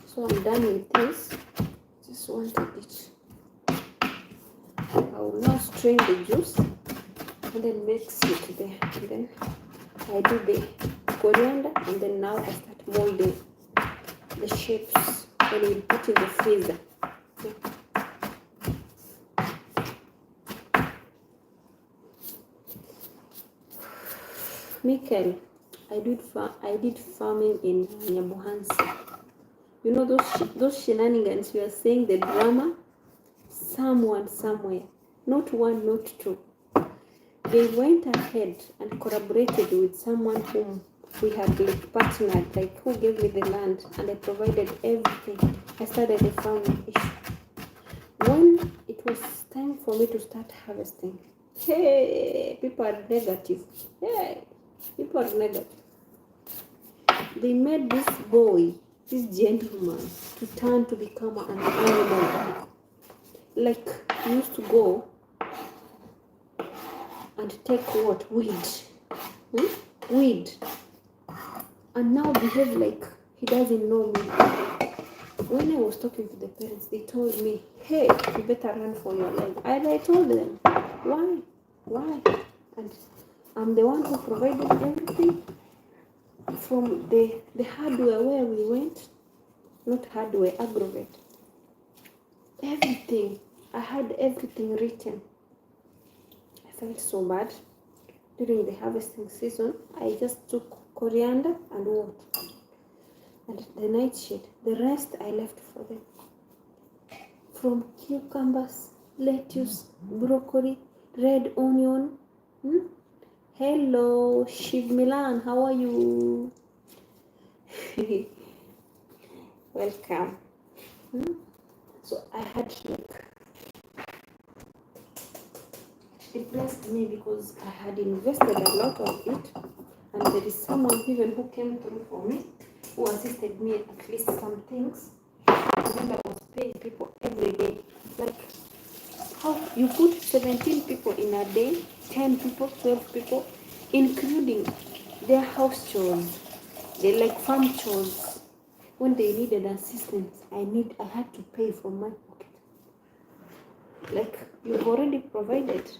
So I'm done with this. Just wanted it. I will now strain the juice and then mix it there. And then I do the coriander, and then now I start molding the shapes and we put in the freezer. Michael, I did farming in Nyabuhansi. You know those shenanigans you are saying, the drama. Someone somewhere, not one, not two. They went ahead and collaborated with someone whom we had like partnered, like who gave me the land, and I provided everything. I started a farming issue. When it was time for me to start harvesting, hey, people are negative. Hey, people are negative. They made this boy, this gentleman, to turn to become an animal. Like, he used to go and take what? Weed. Weed. And now behave like he doesn't know me. When I was talking to the parents, they told me, hey, you better run for your life. And I told them, why? Why? And I'm the one who provided everything from the hardware where we went. Not hardware, aggregate. Everything. I had everything written. I felt so bad. During the harvesting season, I just took coriander and water and the nightshade. The rest I left for them. From cucumbers, lettuce, broccoli, red onion. Hello, Shiv Milan, how are you? Welcome. So I had like, it blessed me because I had invested a lot of it, and there is someone even who came through for me, who assisted me at least some things. And I was paying people every day. Like, how you put 17 people in a day, 10 people, 12 people, including their house chores, they like farm chores. When they needed assistance, I had to pay from my pocket. Like, you've already provided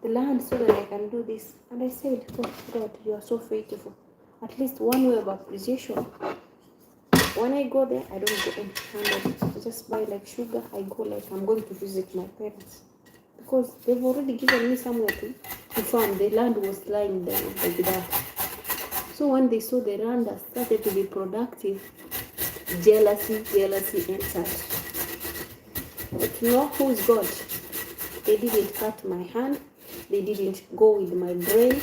the land so that I can do this. And I said, oh God, you are so faithful. At least one way of appreciation. When I go there, I don't go empty-handed. I just buy like sugar. I go like I'm going to visit my parents. Because they've already given me somewhere to farm. The land was lying there like that. So when they saw the land has started to be productive, jealousy entered. But you know who's God? They didn't cut my hand. They didn't go with my brain.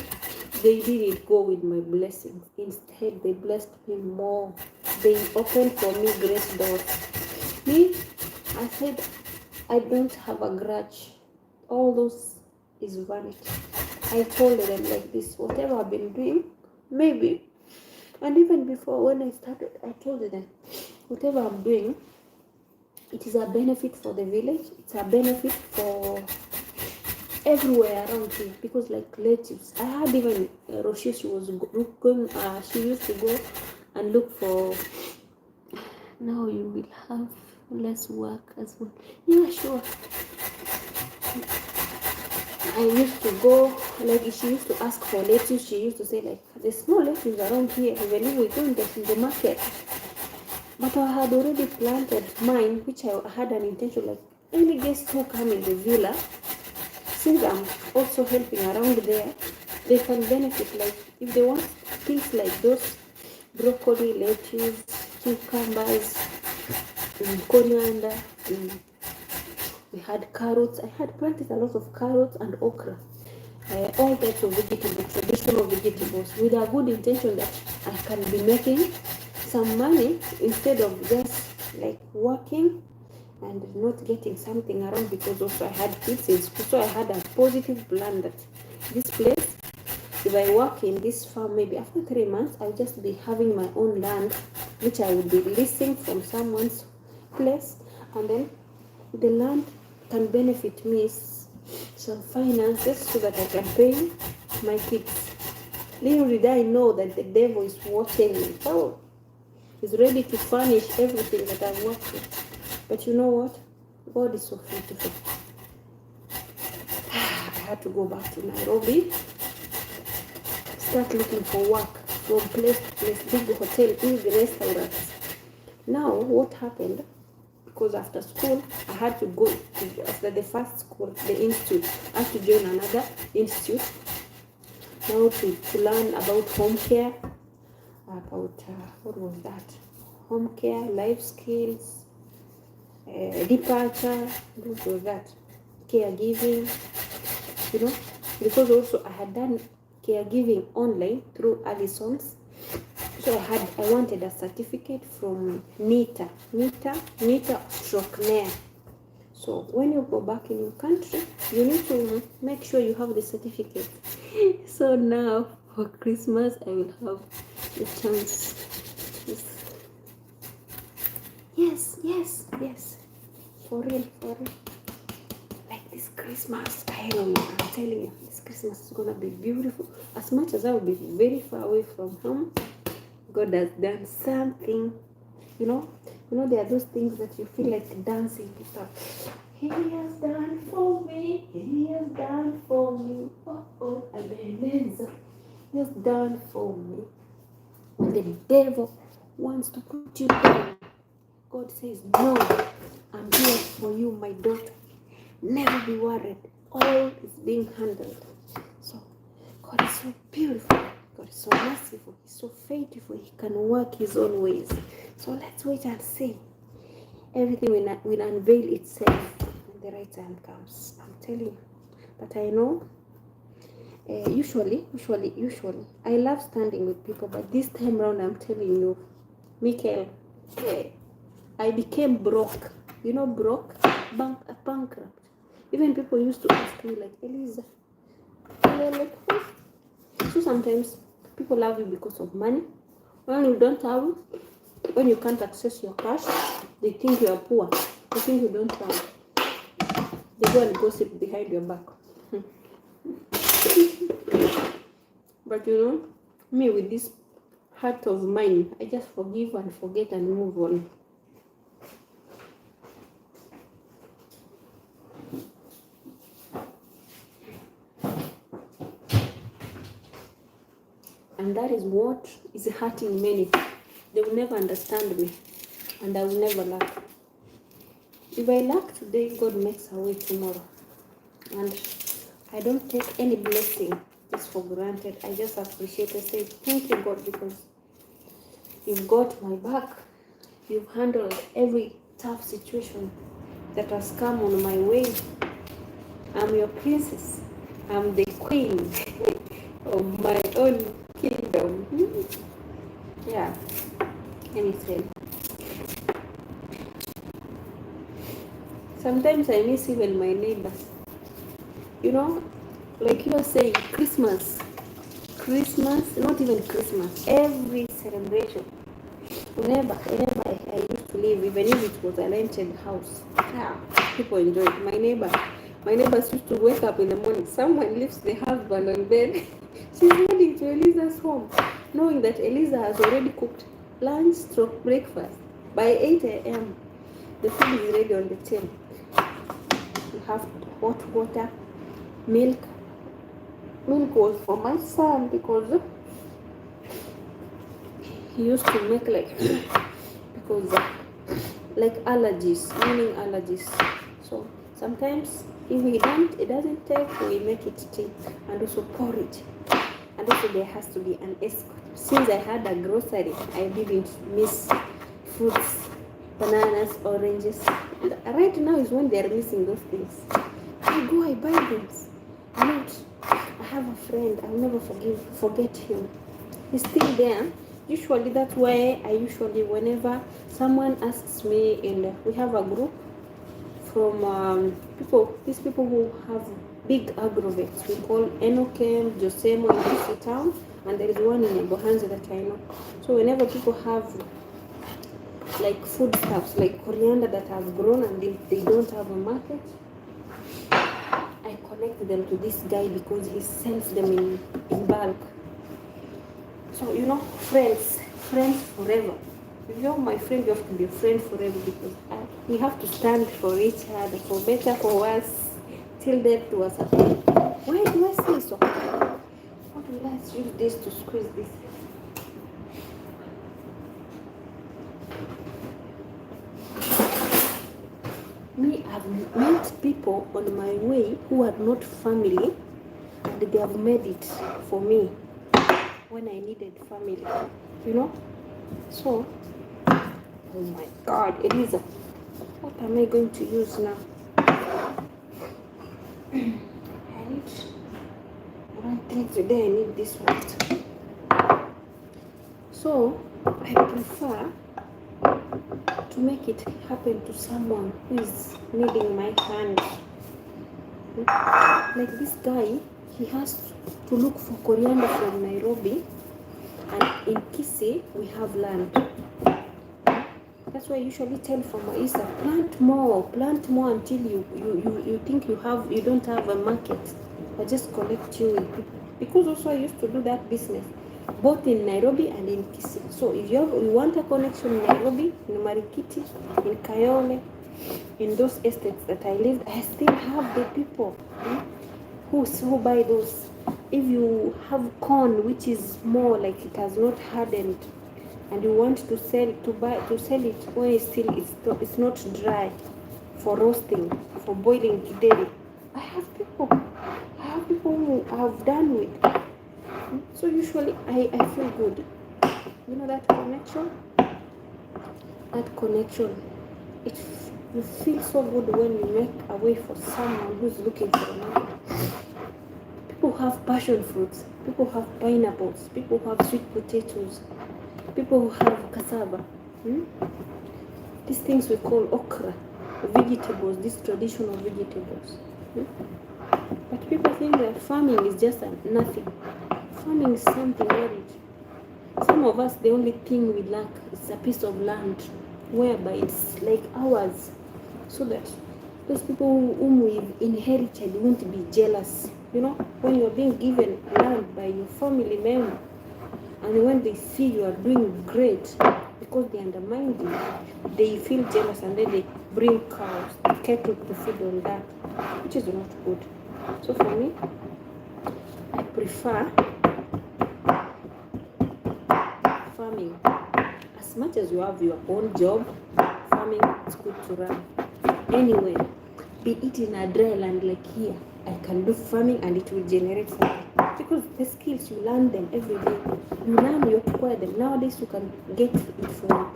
They didn't go with my blessings. Instead, they blessed me more. They opened for me great doors. Me, I said, I don't have a grudge. All those is vanity. I told them like this, whatever I've been doing, maybe. And even before when I started, I told them, whatever I'm doing, it is a benefit for the village. It's a benefit for everywhere around here, because like lettuce, I had even Roshi, she was going, she used to go and look for. Now you will have less work as well. Yeah, sure. I used to go, like she used to ask for lettuce. She used to say like, there's no lettuce around here, even if we go in the market. But I had already planted mine, which I had an intention, like any guests who come in the villa, since I'm also helping around there, they can benefit. Like if they want things like those, broccoli, lettuce, cucumbers, coriander, we had carrots. I had planted a lot of carrots and okra. All types of vegetables, traditional vegetables, with a good intention that I can be making some money instead of just like working and not getting something around, because also I had kids. So I had a positive plan that this place, if I work in this farm, maybe after 3 months, I'll just be having my own land, which I would be leasing from someone's place, and then the land can benefit me some finances so that I can pay my kids. Little did I know that the devil is watching me. Oh, he's ready to furnish everything that I'm working. But you know what? God is so faithful. I had to go back to Nairobi, start looking for work from place to place, big hotel, big restaurants. Now, what happened? Because after school, I had to go to, after the first school, the institute, I had to join another institute now to learn about home care, about, what was that? Home care, life skills, departure, what was that? Caregiving, you know, because also I had done caregiving online through Allison's. So I wanted a certificate from NITA stroke NEA. So when you go back in your country, you need to make sure you have the certificate. So now for Christmas, I will have the chance. Yes. For real. Like this Christmas, I don't know, I'm telling you, this Christmas is gonna be beautiful. As much as I will be very far away from home, God has done something, you know, there are those things that you feel like dancing to stuff. He has done for me, oh, Ebenezer, he has done for me. When the devil wants to put you down, God says, no, I'm here for you, my daughter. Never be worried. All is being handled. So, God is so beautiful. God is so merciful. He's so faithful. He can work his own ways. So let's wait and see. Everything will unveil itself when the right time comes. I'm telling you. But I know, usually, I love standing with people. But this time around, I'm telling you, Michael, I became broke. You know, broke? Bankrupt. Even people used to ask me, like, Eliza, like, oh. So sometimes people love you because of money. When you don't have, when you can't access your cash, they think you are poor. They think you don't have. They go and gossip behind your back. But you know, me with this heart of mine, I just forgive and forget and move on. And that is what is hurting many. They will never understand me, and I will never lack. If I lack today, God makes a way tomorrow. And I don't take any blessing just for granted. I just appreciate and say, thank you, God, because you've got my back. You've handled every tough situation that has come on my way. I'm your princess. I'm the queen of my own kingdom. Yeah, anything. Sometimes I miss even my neighbors. You know, like you are saying, Christmas, not even Christmas, every celebration. Whenever I used to live, even if it was a rented house, people enjoyed it. My neighbors used to wake up in the morning. Someone lifts the husband on bed. She's heading to Eliza's home, knowing that Eliza has already cooked lunch / breakfast. By 8 a.m., the food is ready on the table. You have hot water, milk. Milk was for my son because he used to make because like allergies. So sometimes if it doesn't take, we make it tea and also porridge. And also there has to be an escort. Since I had a grocery, I didn't miss fruits, bananas, oranges. And right now is when they are missing those things. I buy them. I have a friend, I'll never forget him. He's still there. Usually that's why whenever someone asks me, and we have a group from these people who have big agrovets. We call Enokem, Josemo in this town, and there is one in Bohanza that I know. So whenever people have like foodstuffs, like coriander that have grown and they don't have a market, connect them to this guy because he sells them in bulk. So, you know, friends forever. If you're my friend, you have to be a friend forever because we have to stand for each other, for better, for worse, till death do us apart. Why do I say so? What will I use this to squeeze this? Me, I've met people on my way who are not family, and they have made it for me when I needed family, you know? So, oh my God, Eliza, what am I going to use now? I don't think today I need this one. So, I prefer to make it happen to someone who is needing my hand. Like this guy, he has to look for coriander from Nairobi, and in Kisii we have land. That's why I usually tell from Isa, plant more until you think you don't have a market. I just collect you with people. Because also I used to do that business, both in Nairobi and in Kisii. So if you want a connection in Nairobi, in Marikiti, in Kayole, in those estates that I lived, I still have the people who buy those. If you have corn which is more like it has not hardened, and you want to sell it when it's not dry, for roasting, for boiling githeri, I have people who I have done with. So usually I feel good. You know that connection? You feel so good when you make a way for someone who's looking for money. People have passion fruits, people have pineapples, people have sweet potatoes, people who have cassava. These things we call okra, vegetables, these traditional vegetables. But people think that farming is just nothing. Farming is something very. Some of us, the only thing we lack is a piece of land, whereby it's like ours, so that those people whom we've inherited won't be jealous. You know, when you're being given land by your family member, and when they see you are doing great, because they undermine you, they feel jealous, and then they bring cows, cattle to feed on that, which is not good. So for me, I prefer farming. As much as you have your own job, farming is good to run. Anyway, be it in a dry land like here, I can do farming and it will generate something. Because the skills, you learn them every day. You learn, you acquire them. Nowadays, you can get it from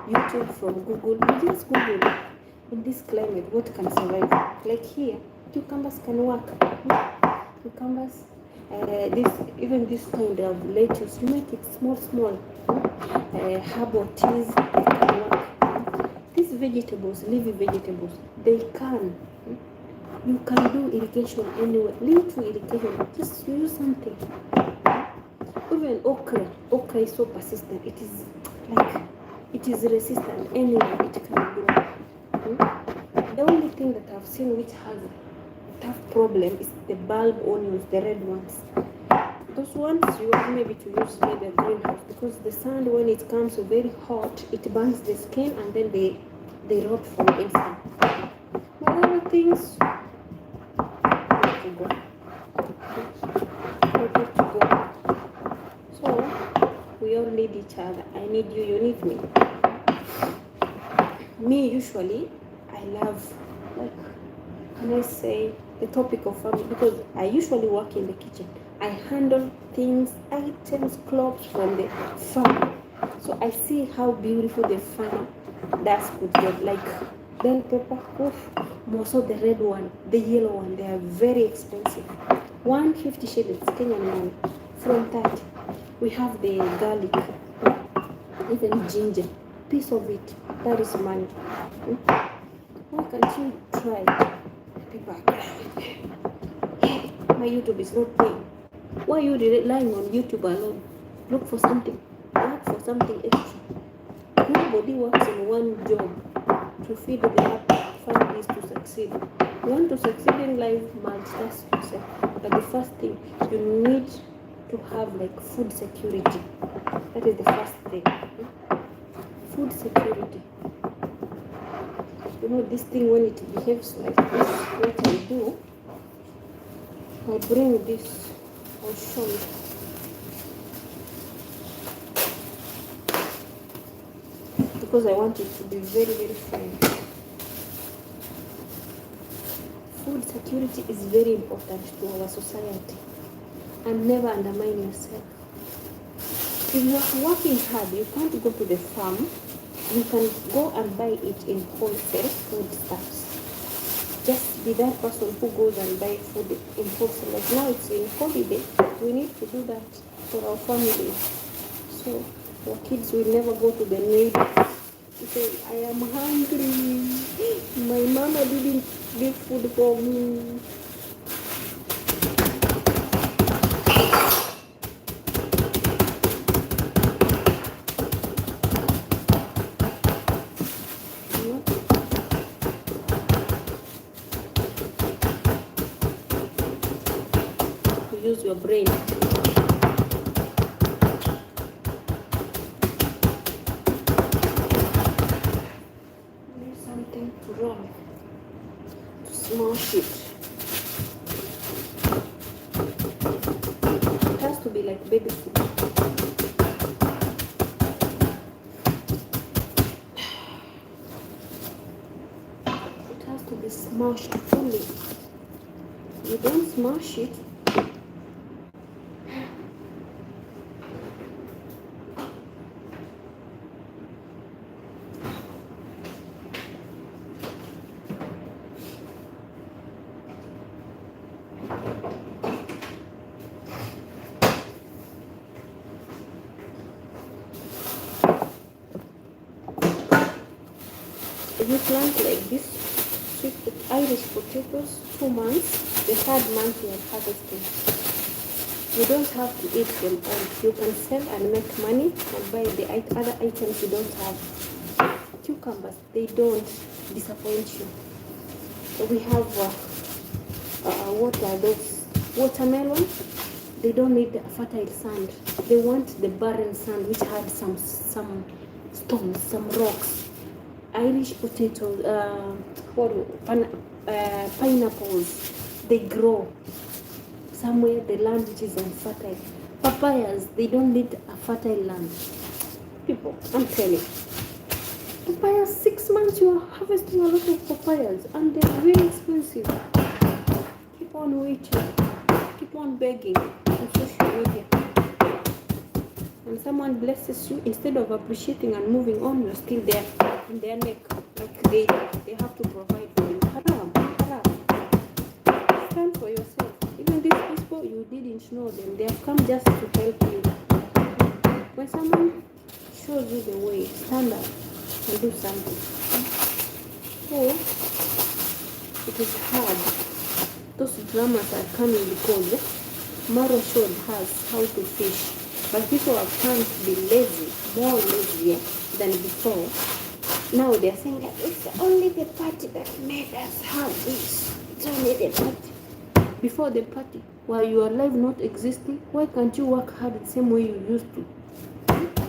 YouTube, from Google. You just Google in this climate what can survive. Like here, cucumbers can work. Cucumbers, this kind of lettuce, you make it small. Herbal teas, it can work. These vegetables, leafy vegetables, they can. You can do irrigation anywhere. Little irrigation, just use something. Even okra is so persistent. It is resistant anywhere. It can grow. The only thing that I've seen which has a tough problem is the bulb onions, the red ones. Those ones you have maybe to use maybe a greenhouse, because the sun, when it comes very hot, it burns the skin and then they rot from inside. But other things, so we all need each other. I need you, you need me. Me, usually, I love, can I say, the topic of family, because I usually work in the kitchen. I handle things, items, clothes from the farm. So I see how beautiful the farm does good job. Like bell pepper, more so the red one, the yellow one, they are very expensive. 150 shillings, Kenyan money, from 30. We have the garlic, even ginger, piece of it, that is money. Why can't you try? People are crying. My YouTube is not paying. Why are you relying on YouTube alone? Look for something. Work for something extra. Nobody works in one job to feed their families to succeed. You want to succeed in life, multitask yourself. But the first thing, you need to have like food security. That is the first thing. Food security. You know, this thing, when it behaves like this, what I do, I bring this, I'll show you. Because I want it to be very, very fine. Food security is very important to our society. And never undermine yourself. If you are working hard, you can't go to the farm. You can go and buy it in wholesale foodstuffs. Just be that person who goes and buy food in wholesale. Like now it's in holiday, we need to do that for our families. So our kids will never go to the neighbor to say, I am hungry. My mama didn't give food for me. Use your brain. Use something to roll, to smash it. It has to be like baby food. It has to be smashed fully. You don't smash it, if you plant like this, sweet Irish potatoes, 2 months, the third month you are harvesting. You don't have to eat them all. You can sell and make money and buy the other items you don't have. Cucumbers, they don't disappoint you. We have, what are those? Watermelon, they don't need fertile sand. They want the barren sand which had some stones, some rocks. Irish potatoes, pineapples, they grow somewhere the land which is unfertile. Papayas, they don't need a fertile land. People, I'm telling you, papayas, 6 months you are harvesting a lot of papayas and they're very expensive. Keep on waiting, keep on begging on social media. And someone blesses you, instead of appreciating and moving on, you're still there in their neck. Like they have to provide for you. Haram. Stand for yourself. Even these people, you didn't know them. They have come just to help you. When someone shows you the way, stand up and do something. So, it is hard. Those dramas are coming because Maro showed us how to fish. But people have come to be lazy, more lazy than before. Now they're saying that it's only the party that made us have this. It's only the party. Before the party, while you are alive not existing, why can't you work hard the same way you used to?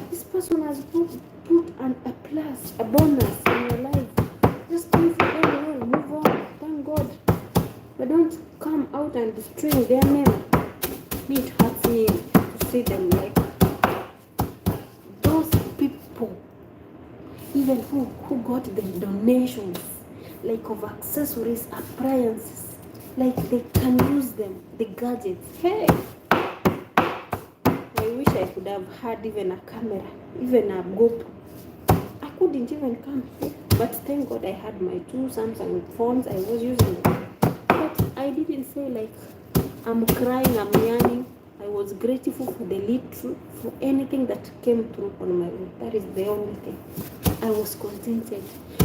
This person has put a bonus in your life. Just move on, move on, thank God. But don't come out and destroy their name. It hurts me to see them like those people, even who got the donations, like of accessories, appliances, like they can use them, the gadgets. Hey, I wish I could have had even a camera, even a GoPro. I couldn't even come, but thank God I had my 2 Samsung phones. I was using them, but I didn't say like I'm crying, I'm yearning. I was grateful for the little, for anything that came through on my way. That is the only thing. I was contented.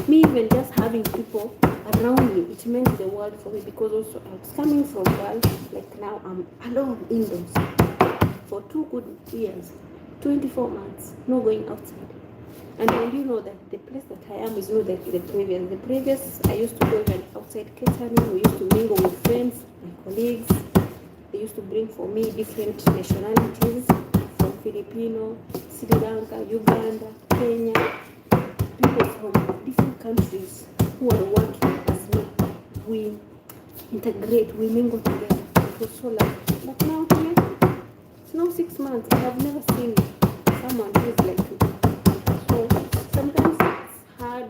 Me even just having people around me, it meant the world for me, because also I was coming from work, like now I'm alone indoors for 2 good years, 24 months, no going outside. And you know that the place that I am is not like the previous. The previous, I used to go even outside catering. We used to mingle with friends, my colleagues. They used to bring for me different nationalities from Filipino, Sri Lanka, Uganda, Kenya, people from different countries who are working as me. We integrate, we mingle together. It was so lovely. But now here, it's now 6 months. I have never seen someone who is like me. So sometimes it's hard.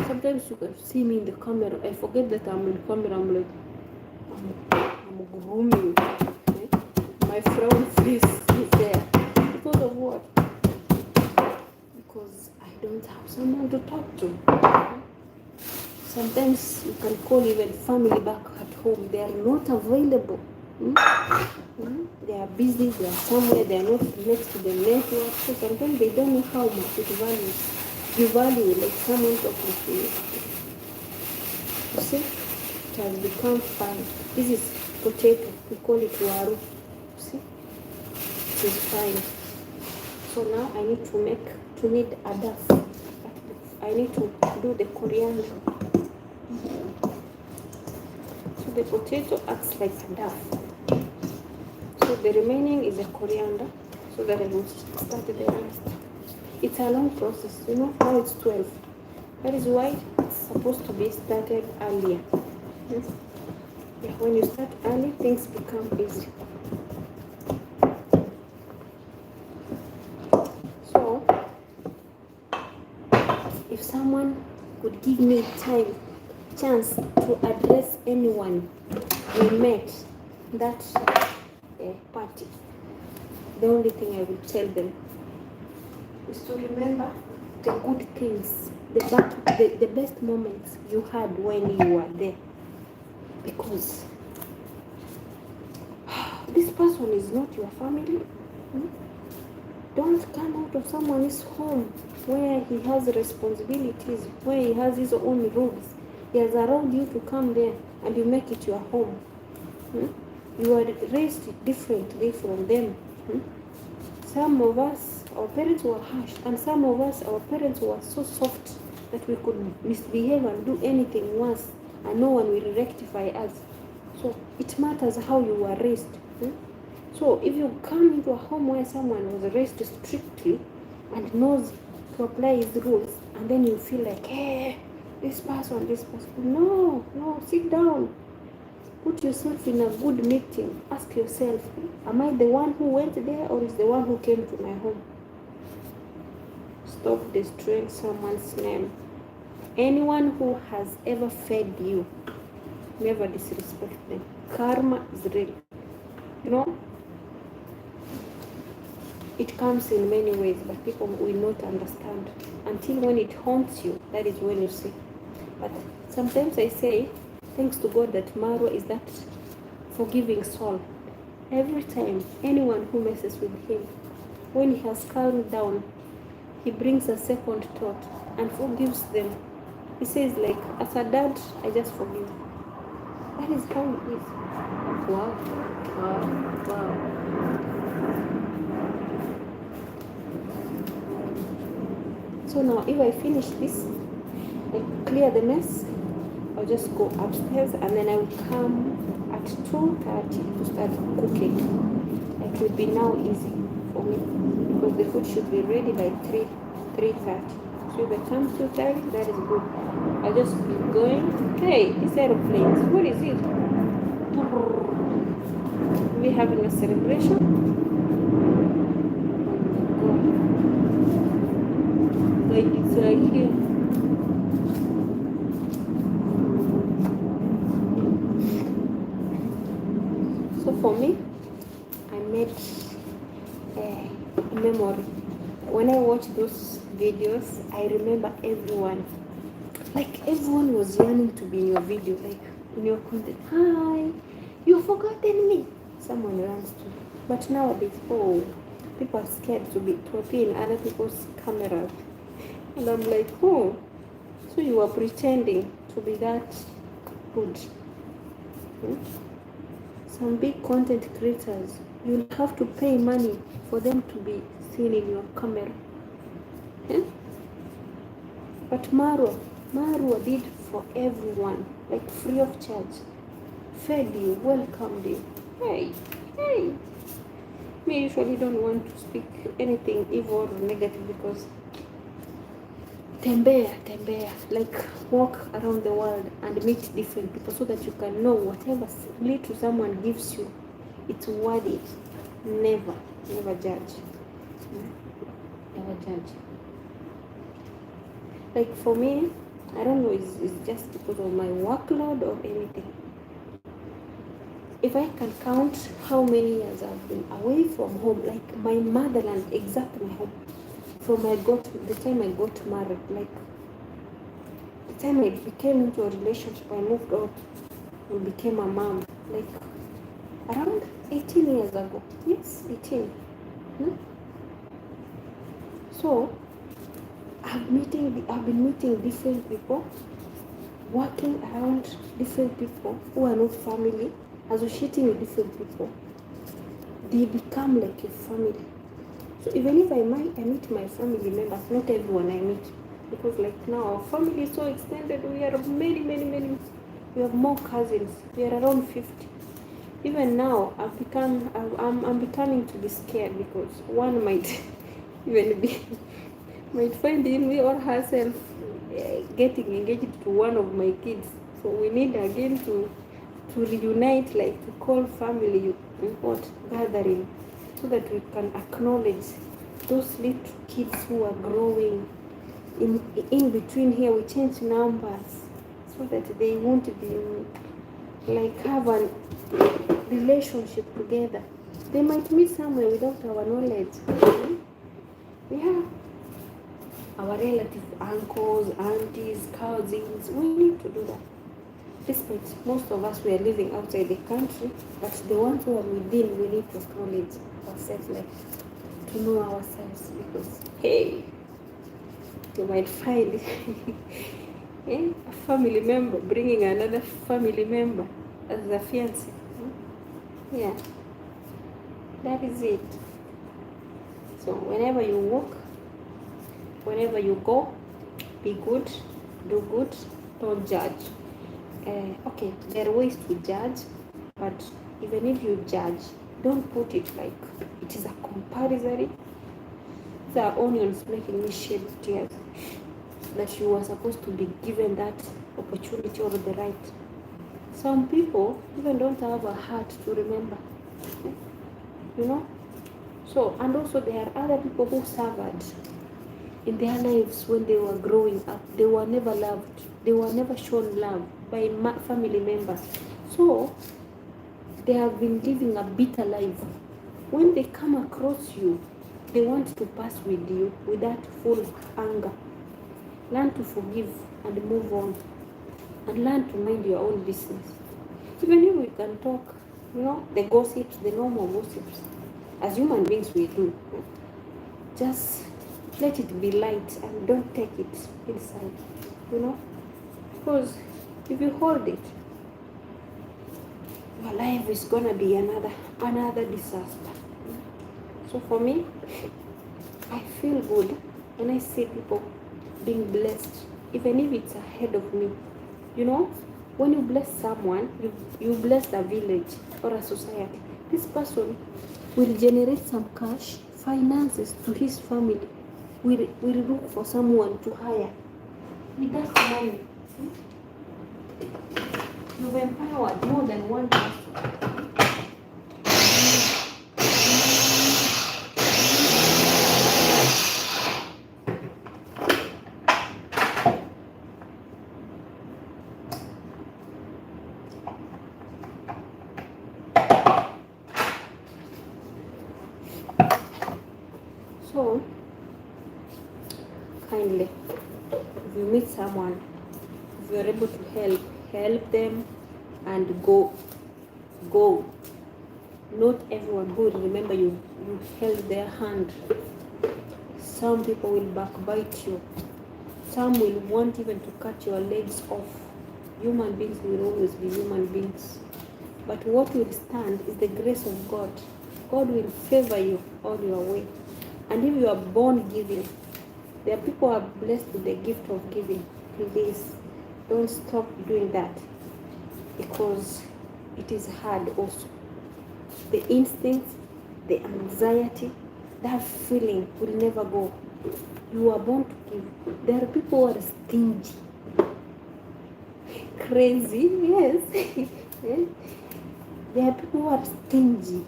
Sometimes you can see me in the camera. I forget that I'm in camera. I'm like, I'm grooming. Okay? My frown face is there. Because of what? Because I don't have someone to talk to. Sometimes you can call even family back at home. They are not available. They are busy, they are somewhere, they are not next to the network. So sometimes they don't know how much you value like someone talking to you. You see, it has become fun. This is potato, we call it waru. See, it is fine. So now I need to need a duff. I need to do the coriander. So the potato acts like a duff. So the remaining is a coriander, so that I will start the rest. It's a long process, you know. Now it's 12. That is why it's supposed to be started earlier. Yes? Yeah, when you start early, things become easy. So, if someone could give me chance to address anyone we met that party, the only thing I will tell them is to remember the good things, the best moments you had when you were there. Because this person is not your family. Don't come out of someone's home where he has responsibilities, where he has his own rules. He has allowed you to come there and you make it your home. You are raised differently from them. Some of us, our parents were harsh, and some of us, our parents were so soft that we could misbehave and do anything once, and no one will rectify us. So it matters how you were raised. So if you come into a home where someone was raised strictly and knows to apply his rules, and then you feel like, hey, this person, no, sit down. Put yourself in a good meeting. Ask yourself, am I the one who went there or is the one who came to my home? Stop destroying someone's name. Anyone who has ever fed you, never disrespect them. Karma is real. You know, it comes in many ways, but people will not understand. Until when it haunts you, that is when you see. But sometimes I say, thanks to God that Marwa is that forgiving soul. Every time anyone who messes with him, when he has calmed down, he brings a second thought and forgives them. He says, like, as a dad, I just forgive. That is how it is. Wow. So now if I finish this, I clear the mess, I'll just go upstairs and then I will come at 2:30 to start cooking. It will be now easy for me because the food should be ready by 3:30. So if I come 2:30, that is good. I'll just be going. Hey, this aeroplane, what is it? Are we having a celebration? Like it's right here. So for me, I made a memory. When I watch those videos, I remember everyone. Like everyone was yearning to be in your video, like in your content. Hi, you've forgotten me. Someone runs to. But nowadays, people are scared to appear in other people's cameras. And I'm like, oh, so you are pretending to be that good. Some big content creators, you'll have to pay money for them to be seen in your camera. Eh? But Marwa did for everyone, like free of charge. Fed you, welcomed you. Hey. Me usually don't want to speak anything evil or negative because tembea, like walk around the world and meet different people so that you can know whatever little someone gives you, it's worth it. Never judge. Never judge. Like for me, I don't know, it's just because of my workload or anything. If I can count how many years I've been away from home, like my motherland, exactly my home, from the time I got married, like the time I became into a relationship, I moved out and became a mom, like around 18 years ago. Yes, 18. So I've been meeting different people, working around different people who are not family, associating with different people. They become like a family. So even if I meet my family members, not everyone I meet, because like now our family is so extended. We are many. We have more cousins. We are around 50. Even now, I'm becoming to be scared because one might even be might find him or herself getting engaged to one of my kids. So we need again to reunite, like to call family what gathering, so that we can acknowledge those little kids who are growing. In between here, we change numbers so that they won't be like have a relationship together. They might meet somewhere without our knowledge. Yeah. Our relatives, uncles, aunties, cousins, we need to do that. Despite most of us, we are living outside the country, but the ones who are within, we need to acknowledge ourselves, like to know ourselves, because hey, you might find a family member bringing another family member as a fiancé. Yeah, that is it. So whenever you walk, whenever you go, be good, do good, don't judge. Okay, there are ways to judge, but even if you judge, don't put it like it is a comparison. The onions making me shed tears, that you were supposed to be given that opportunity or the right. Some people even don't have a heart to remember, So, and also there are other people who suffered in their lives when they were growing up. They were never loved. They were never shown love by family members. So, they have been living a bitter life. When they come across you, they want to pass with you with that full anger. Learn to forgive and move on. And learn to mind your own business. Even if we can talk, the gossips, the normal gossips, as human beings we do. Just let it be light and don't take it inside, because if you hold it, your life is gonna be another disaster. So for me, I feel good when I see people being blessed, even if it's ahead of me. When you bless someone, you bless a village or a society. This person will generate some cash, finances to his family. Will look for someone to hire. With that money, you've empowered more than one person. So, kindly, if you meet someone, if you're able to help them and go. Not everyone who will remember you held their hand. Some people will backbite you. Some will want even to cut your legs off. Human beings will always be human beings. But what will stand is the grace of God. God will favor you all your way. And if you are born giving, There are people who are blessed with the gift of giving. Please don't stop doing that, because it is hard also. The instincts, the anxiety, that feeling will never go. You are born to give. There are people who are stingy. Crazy, yes. Yes. There are people who are stingy.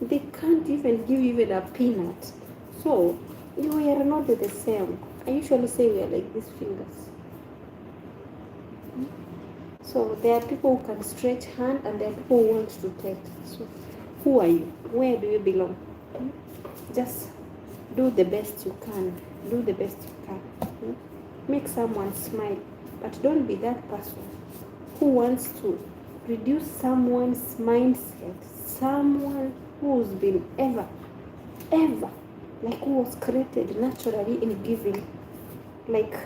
They can't even give even a peanut. So, you are not the same. I usually say we are like these fingers. So, there are people who can stretch hand and there are people who want to take. So, who are you? Where do you belong? Just do the best you can. Do the best you can. Make someone smile. But don't be that person who wants to reduce someone's mindset, someone who's been ever, like who was created naturally in giving. Like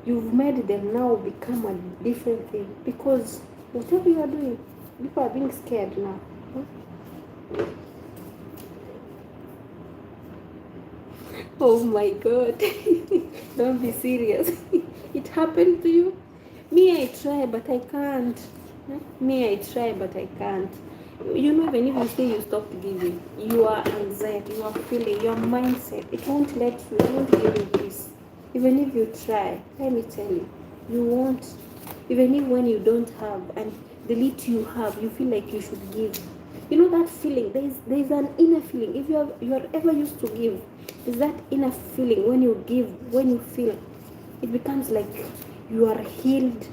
you've made them now become a different thing, because whatever you are doing, people are being scared now. Oh my God. Don't be serious. It happened to you. Me, I try, but I can't. Me, I try, but I can't. You know, even if you say you stop giving, your anxiety, your feeling, your mindset, it won't let you, it won't give you peace. Even if you try, let me tell you, you won't. Even if when you don't have, and the little you have, you feel like you should give. You know that feeling, there's an inner feeling. If you are ever used to give, there's that inner feeling when you give, when you feel, it becomes like you are healed.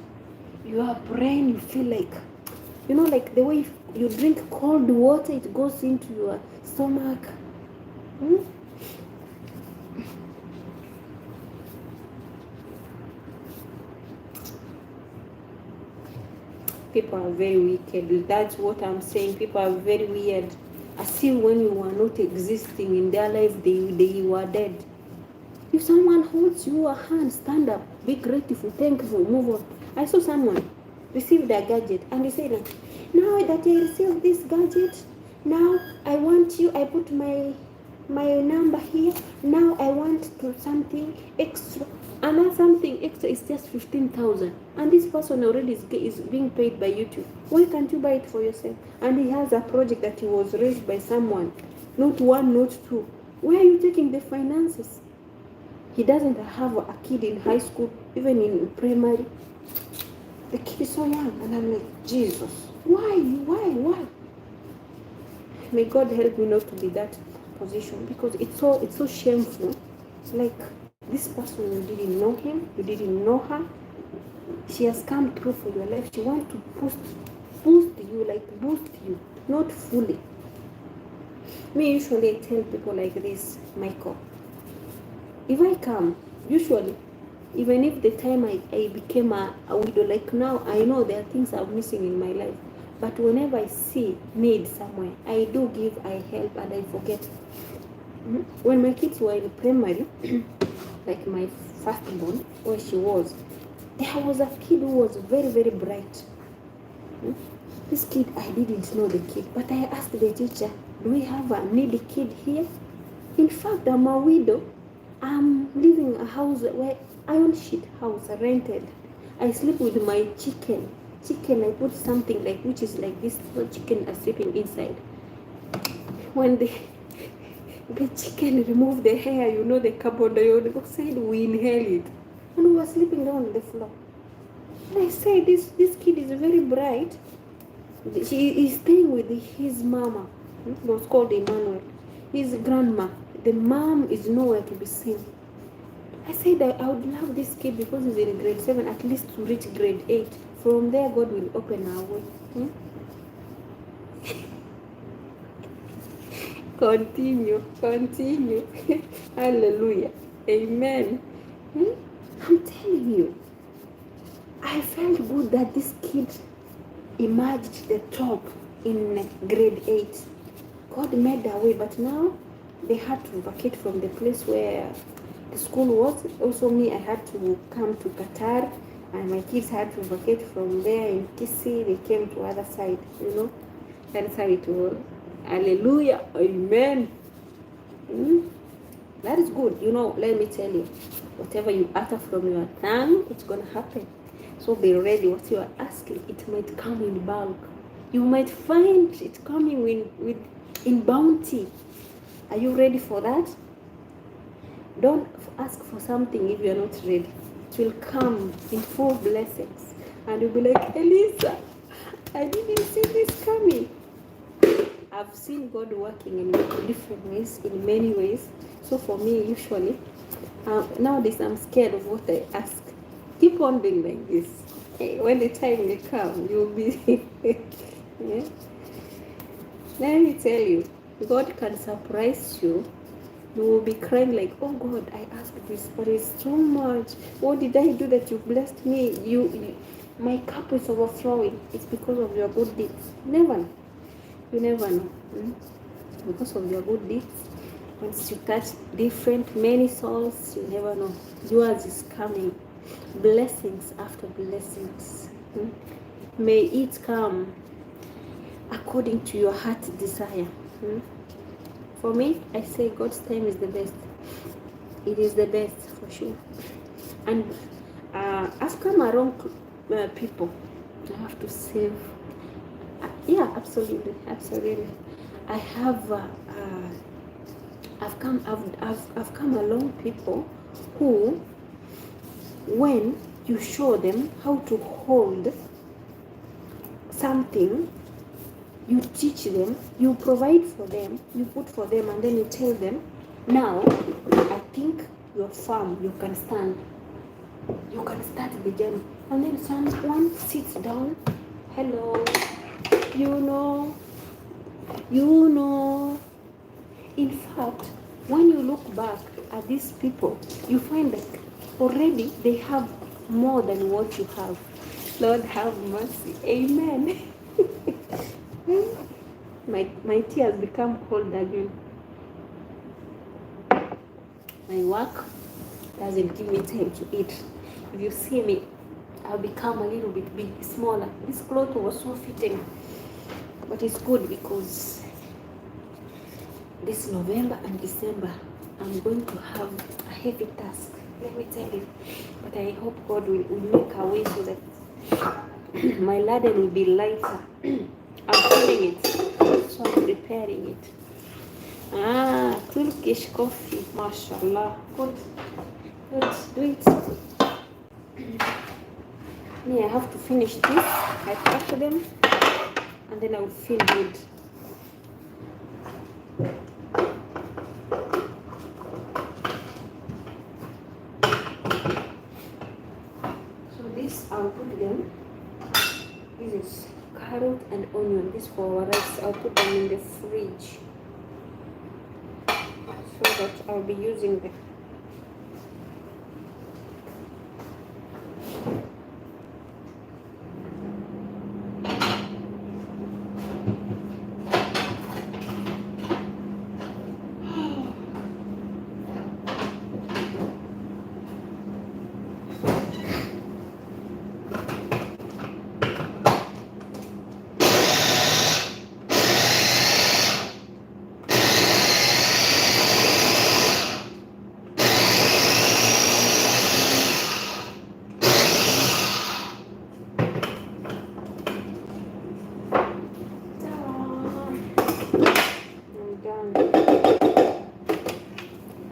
Your brain, you feel like, you know, like the way you drink cold water, it goes into your stomach. People are very wicked. That's what I'm saying. People are very weird. As if when you are not existing in their life, they were dead. If someone holds your hand, stand up, be grateful, thankful, move on. I saw someone receive their gadget and he said, now that I received this gadget, now I want you, I put my number here, now I want to something extra, and that something extra is just 15,000, and this person already is being paid by YouTube. Why can't you buy it for yourself? And he has a project that he was raised by someone, not one, not two. Where are you taking the finances? He doesn't have a kid in high school, even in primary. The kid is so young, and I'm like, Jesus, why? May God help me not to be that position, because it's so shameful. Like, this person, you didn't know him, you didn't know her. She has come through for your life. She wants to boost you, not fully. Me, usually I tell people like this, Michael, if I come, usually, even if the time I became a widow, like now, I know there are things I'm missing in my life. But whenever I see need somewhere, I do give, I help, and I forget. When my kids were in primary, like my firstborn, where she was, there was a kid who was very, very bright. This kid, I didn't know the kid, but I asked the teacher, do we have a needy kid here? In fact, I'm a widow. I'm living in a house where iron sheet house, rented. I sleep with my chicken. I put something like, which is like this, chicken are sleeping inside. When the chicken remove the hair, you know, the carbon dioxide, we inhale it. And we were sleeping down on the floor. And I say, this kid is very bright. She is staying with his mama. It was called Emmanuel. His grandma. The mom is nowhere to be seen. I said that I would love this kid because he's in grade 7, at least to reach grade 8. From there, God will open our way. Continue. Hallelujah. Amen. I'm telling you, I felt good that this kid emerged the top in grade 8. God made a way, but now they had to vacate from the place where the school was. Also me, I had to come to Qatar, and my kids had to vacate from there in Kisi. They came to other side, you know. That's how it was. Hallelujah. Amen. That is good. You know, let me tell you, whatever you utter from your tongue, it's going to happen. So be ready. What you are asking, it might come in bulk. You might find it coming in bounty. Are you ready for that? Don't ask for something if you are not ready. It will come in full blessings. And you'll be like, Elisa, I didn't see this coming. I've seen God working in different ways, in many ways. So for me, usually, nowadays I'm scared of what I ask. Keep on being like this. Hey, when the time may come, you'll be... yeah? Let me tell you, God can surprise you. You will be crying like, oh God, I asked this, but it's too much. What did I do that you blessed me? My cup is overflowing. It's because of your good deeds. Never know. You never know. Because of your good deeds. Once you touch many souls, you never know. Yours is coming. Blessings after blessings. May it come according to your heart's desire. For me, I say God's time is the best. It is the best for sure. And I've come around people. I have to save. Yeah, absolutely. I have. I've come along people who, when you show them how to hold something, you teach them, you provide for them, you put for them, and then you tell them, now, I think you're firm, you can stand. You can start the journey. And then someone sits down, hello, you know. In fact, when you look back at these people, you find that already they have more than what you have. Lord have mercy. Amen. My tears become cold again. My work doesn't give me time to eat. If you see me, I'll become a little bit smaller. This cloth was so fitting, but it's good because this November and December, I'm going to have a heavy task. Let me tell you. But I hope God will make a way so that my laden will be lighter. I'm feeling it, so I'm preparing it. Turkish coffee, mashallah. Good. Do it. Me, I have to finish this. I pack them, and then I will feel good. So this, I'll put them. This is carrot and onion. This for our rice. I'll put them in the fridge so that I'll be using them.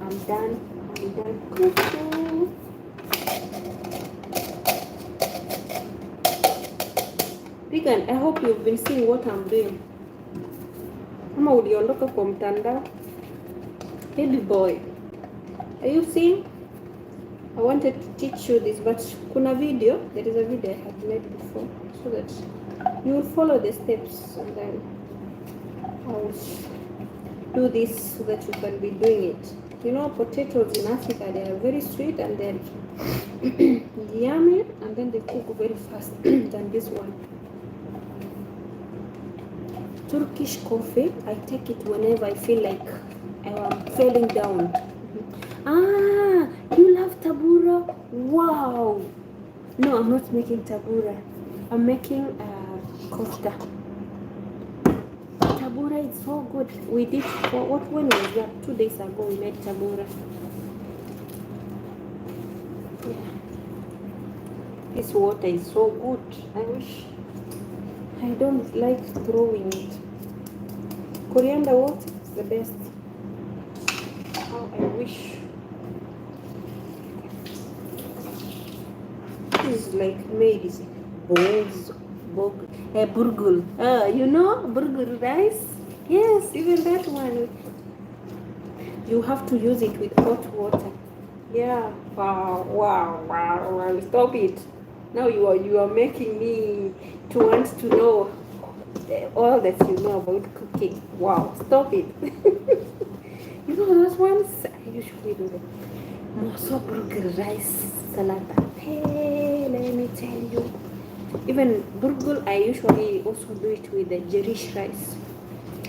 I'm done cooking. Vegan, I hope you've been seeing what I'm doing. Kama uliondoka kwa mtandao. Baby boy, are you seeing? I wanted to teach you this, but kuna video, there is a video I had made before, so that you will follow the steps, and then I'll do this so that you can be doing it. You know, potatoes in Africa, they are very sweet and then yummy, and then they cook very fast than this one. Turkish coffee, I take it whenever I feel like I'm falling down. You love tabura? Wow! No, I'm not making tabura. I'm making kofta. Chamura is so good. We did when was that? 2 days ago we made chamura. Yeah. This water is so good. I wish I don't like throwing it. Coriander water is the best. How I wish. This is like made burgul. You know burgul rice? Yes, even that one. You have to use it with hot water. Yeah. Wow. Stop it. Now you are making me to want to know all that you know about cooking. Wow. Stop it. You know those ones? I usually do them. Moso burgul rice salad. Hey, let me tell you. Even burgul, I usually also do it with the jerish rice.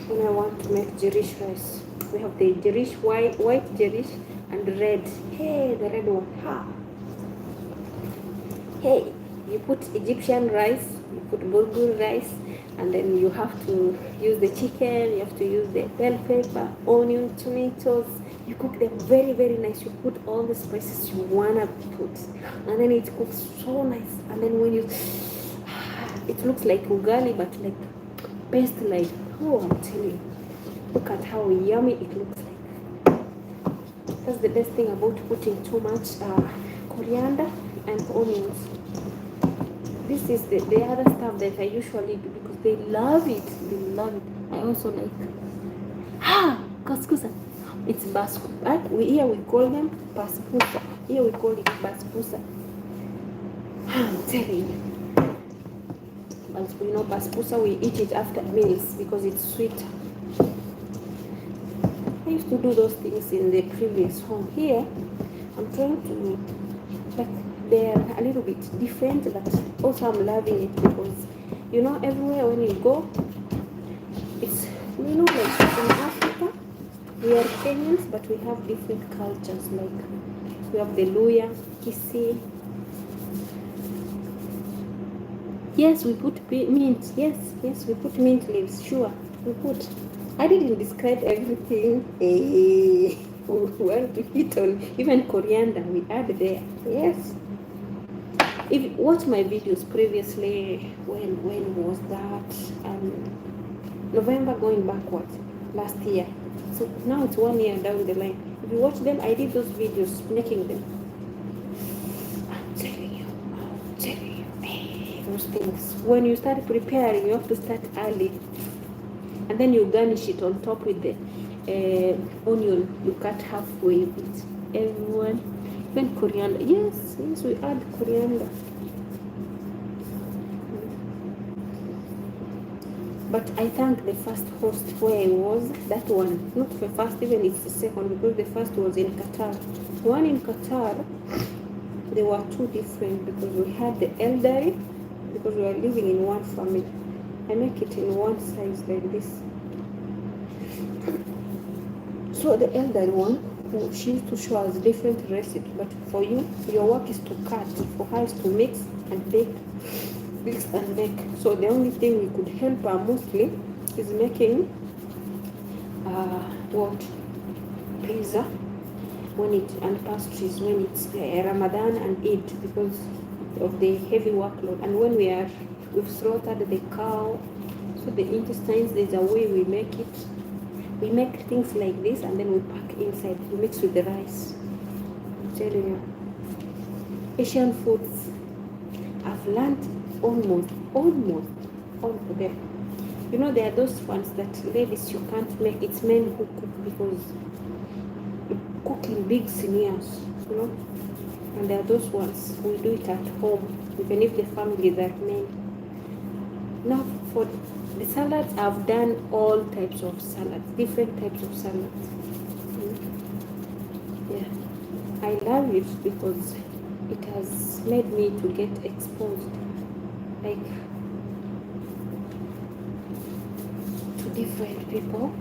When I want to make jerish rice, we have the jerish white jerish and red. Hey, the red one. Ha. Hey, you put Egyptian rice, you put burgul rice, and then you have to use the chicken, you have to use the bell pepper, onion, tomatoes. You cook them very, very nice. You put all the spices you wanna put, and then it cooks so nice. And then when you, it looks like ugali, but like paste like, oh, I'm telling you, look at how yummy it looks like. That's the best thing about putting too much coriander and onions. This is the other stuff that I usually do because they love it. They love it. I also like couscous. It's baspusa. Here we call them baspusa. Here we call it baspusa. I'm telling you. But you know, baspusa, we eat it after meals because it's sweet. I used to do those things in the previous home. Here, I'm trying to, like, they're a little bit different, but also I'm loving it because, you know, everywhere when you go, it's, you know, like in Africa, we are Kenyans, but we have different cultures. Like, we have the Luya, Kisii. Yes, we put mint. Yes, we put mint leaves. Sure, we put. I didn't describe everything. We want to hit on even coriander. We add there. Yes. If you watch my videos previously, when was that? November going backwards last year. So now it's 1 year down the line. If you watch them, I did those videos making them. I'm telling you. Those things. When you start preparing, you have to start early, and then you garnish it on top with the onion you cut halfway with everyone. Then coriander. Yes, we add coriander. But I thank the first host where I was. That one, not the first, even it's the second, because the first was in Qatar. One in Qatar, they were two different because we had the elderly, because we are living in one family. I make it in one size like this. So the elderly one, she used to show us different recipes, but for you, your work is to cut. For her is to mix and bake. Mix and bake. So the only thing we could help her mostly is making pizza when it, and pastries when it's Ramadan and Eid, because of the heavy workload. And when we've slaughtered the cow, so the intestines, there's a way we make it. We make things like this and then we pack inside. We mix with the rice. I'm telling you, Asian foods, I've learned almost all of them. You know, there are those ones that ladies you can't make. It's men who cook because you cook in big seniors, you know. And there are those ones we do it at home, even if the families are men. Now for the salads, I've done all types of salads, different types of salads. Yeah, I love it because it has made me to get exposed, like, to different people,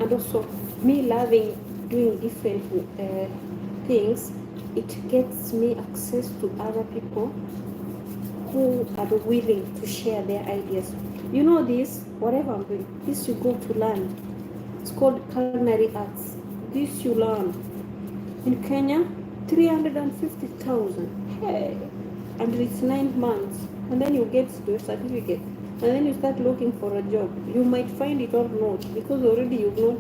and also me loving doing different things. It gets me access to other people who are willing to share their ideas. You know this, whatever I'm doing, this you go to learn. It's called Culinary Arts. This you learn. In Kenya, 350,000. Hey! And it's 9 months. And then you get your certificate. And then you start looking for a job. You might find it or not, because already you've not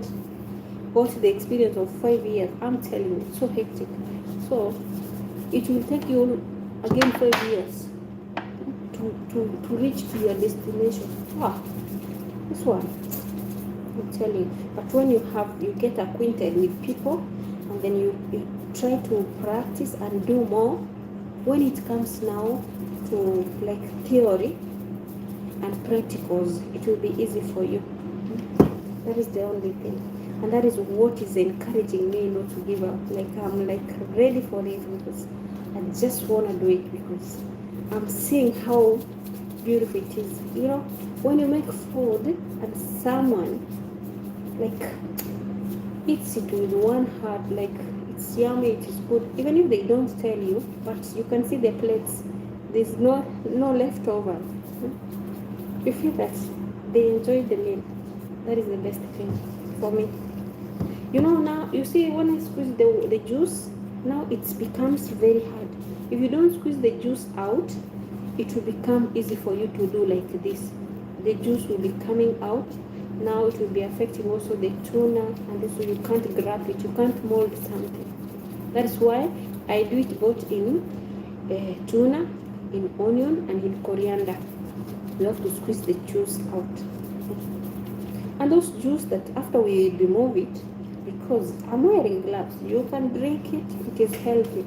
got the experience of 5 years. I'm telling you, it's so hectic. So it will take you again 5 years to reach to your destination. This one, I'm telling you. But when you get acquainted with people, and then you try to practice and do more, when it comes now to like theory and practicals, it will be easy for you. That is the only thing, and that is what is encouraging me not to give up. Like I'm like ready for it, because I just want to do it, because I'm seeing how beautiful it is. You know, when you make food and someone like eats it with one heart, like it's yummy, it is good, even if they don't tell you, but you can see the plates, there's no leftover. You feel that they enjoy the meal. That is the best thing for me. You know, now you see when I squeeze the juice, now it becomes very hard. If you don't squeeze the juice out, it will become easy for you to do like this. The juice will be coming out. Now it will be affecting also the tuna, and so you can't grab it, you can't mold something. That's why I do it both in tuna, in onion, and in coriander. You have to squeeze the juice out. And those juice that after we remove it, because I'm wearing gloves, you can drink it, it is healthy.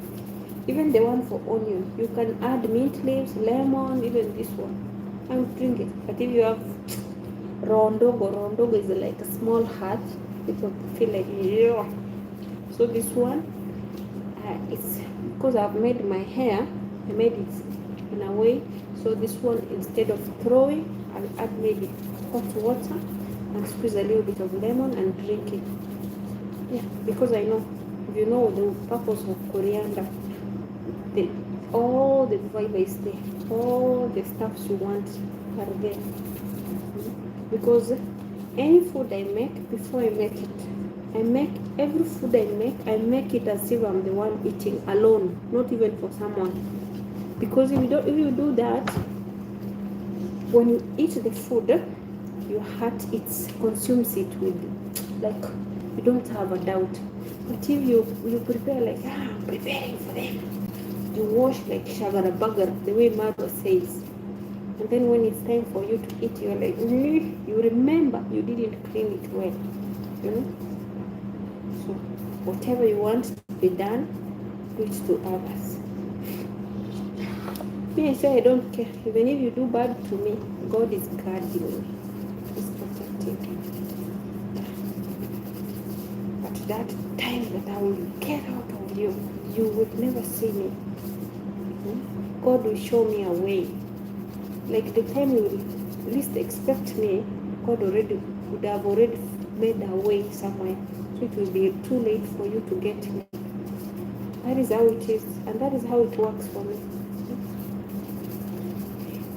Even the one for onion, you can add mint leaves, lemon, even this one. I would drink it. But if you have rondogo is like a small heart, people feel like, yeah. So this one, it's because I've made my hair, I made it in a way. So this one, instead of throwing, I'll add maybe hot water and squeeze a little bit of lemon and drink it. Yeah, because I know, you know the purpose of coriander, all the fiber is there, all the stuffs you want are there. Because any food I make, before I make it, I make every food I make it as if I'm the one eating alone, not even for someone. Because if you do that, when you eat the food, your heart consumes it with, like, you don't have a doubt. But if you prepare like, I'm preparing for them, you wash like shagara bagara, the way Marwa says, and then when it's time for you to eat, you're like, you remember you didn't clean it well, you know. So whatever you want to be done, do it to others. Me, I say I don't care. Even if you do bad to me, God is guarding me. He's protecting me. But that time that I will get out of you, you would never see me. God will show me a way. Like the time you will least expect me, God would have already made a way somewhere. So it will be too late for you to get me. That is how it is, and that is how it works for me.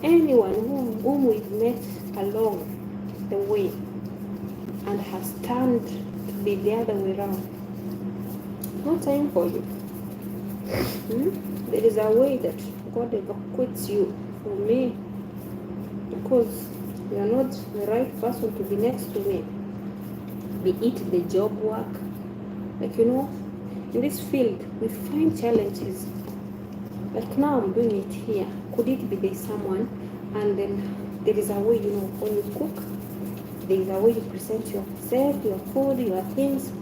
Anyone whom we've met along the way and has turned to be the other way around, no time for you. There is a way that God evacuates you from me, because you are not the right person to be next to me. Be it the job work, like, you know, in this field we find challenges. Like now I'm doing it here. Could it be there's someone, and then there is a way, you know, when you cook, there is a way you present yourself, your food, your things,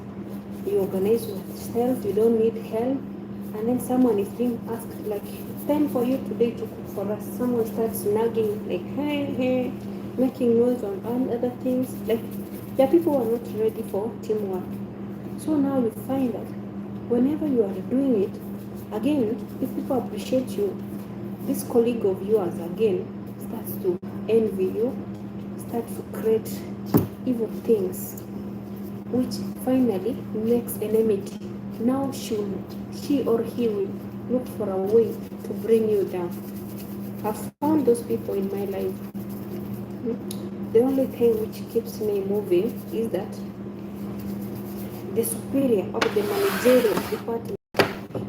you organize yourself, you don't need help, and then someone is being asked, like, it's time for you today to cook for us. Someone starts nagging, like, hey, making noise on other things. Like, there are people who are not ready for teamwork. So now you find that whenever you are doing it, again, if people appreciate you, this colleague of yours again starts to envy you, starts to create evil things, which finally makes enmity. Now she or he will look for a way to bring you down. I've found those people in my life. The only thing which keeps me moving is that the superior or the managerial department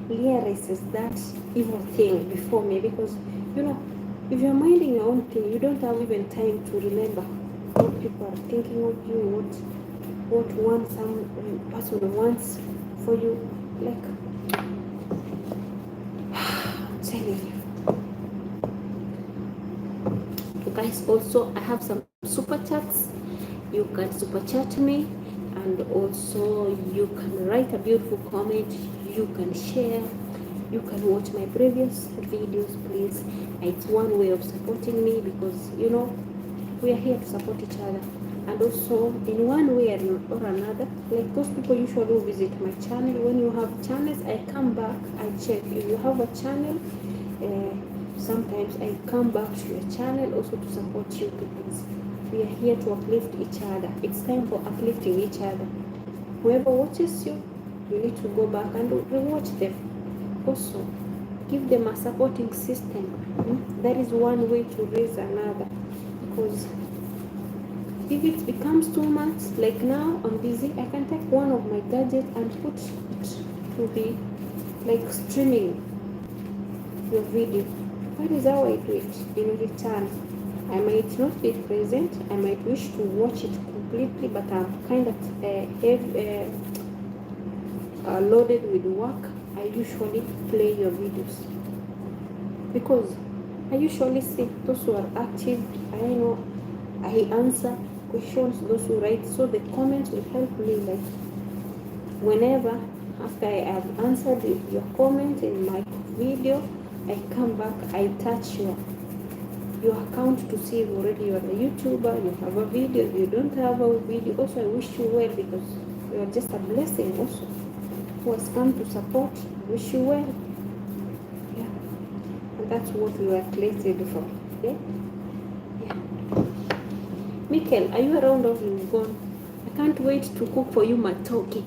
realizes that evil thing before me, because if you're minding your own thing, you don't have even time to remember what people are thinking of you, what some person wants for you. Like, I'm telling you guys. Also, I have some super chats. You can super chat me, and also you can write a beautiful comment. You can share. You can watch my previous videos, please. It's one way of supporting me, because we are here to support each other. And also, in one way or another, like those people usually visit my channel. When you have channels, I come back, I check. If you have a channel, sometimes I come back to your channel also to support you, because we are here to uplift each other. It's time for uplifting each other. Whoever watches you, you need to go back and rewatch them. Also, give them a supporting system. That is one way to raise another, because if it becomes too much, like now I'm busy, I can take one of my gadgets and put it to be like streaming your video. That is how I do it. In return, I might not be present, I might wish to watch it completely, but I'm kind of loaded with work. I usually play your videos, because I usually see those who are active. I answer questions, those who write, so the comments will help me. Like, whenever after I have answered your comment in my video, I come back, I touch your account to see if already you are a YouTuber, you have a video, you don't have a video. Also, I wish you well, because you are just a blessing also, who has come to support. I wish you well. Yeah. And that's what we were created for. Okay? Yeah. Mikel, are you around or you've gone? I can't wait to cook for you matoke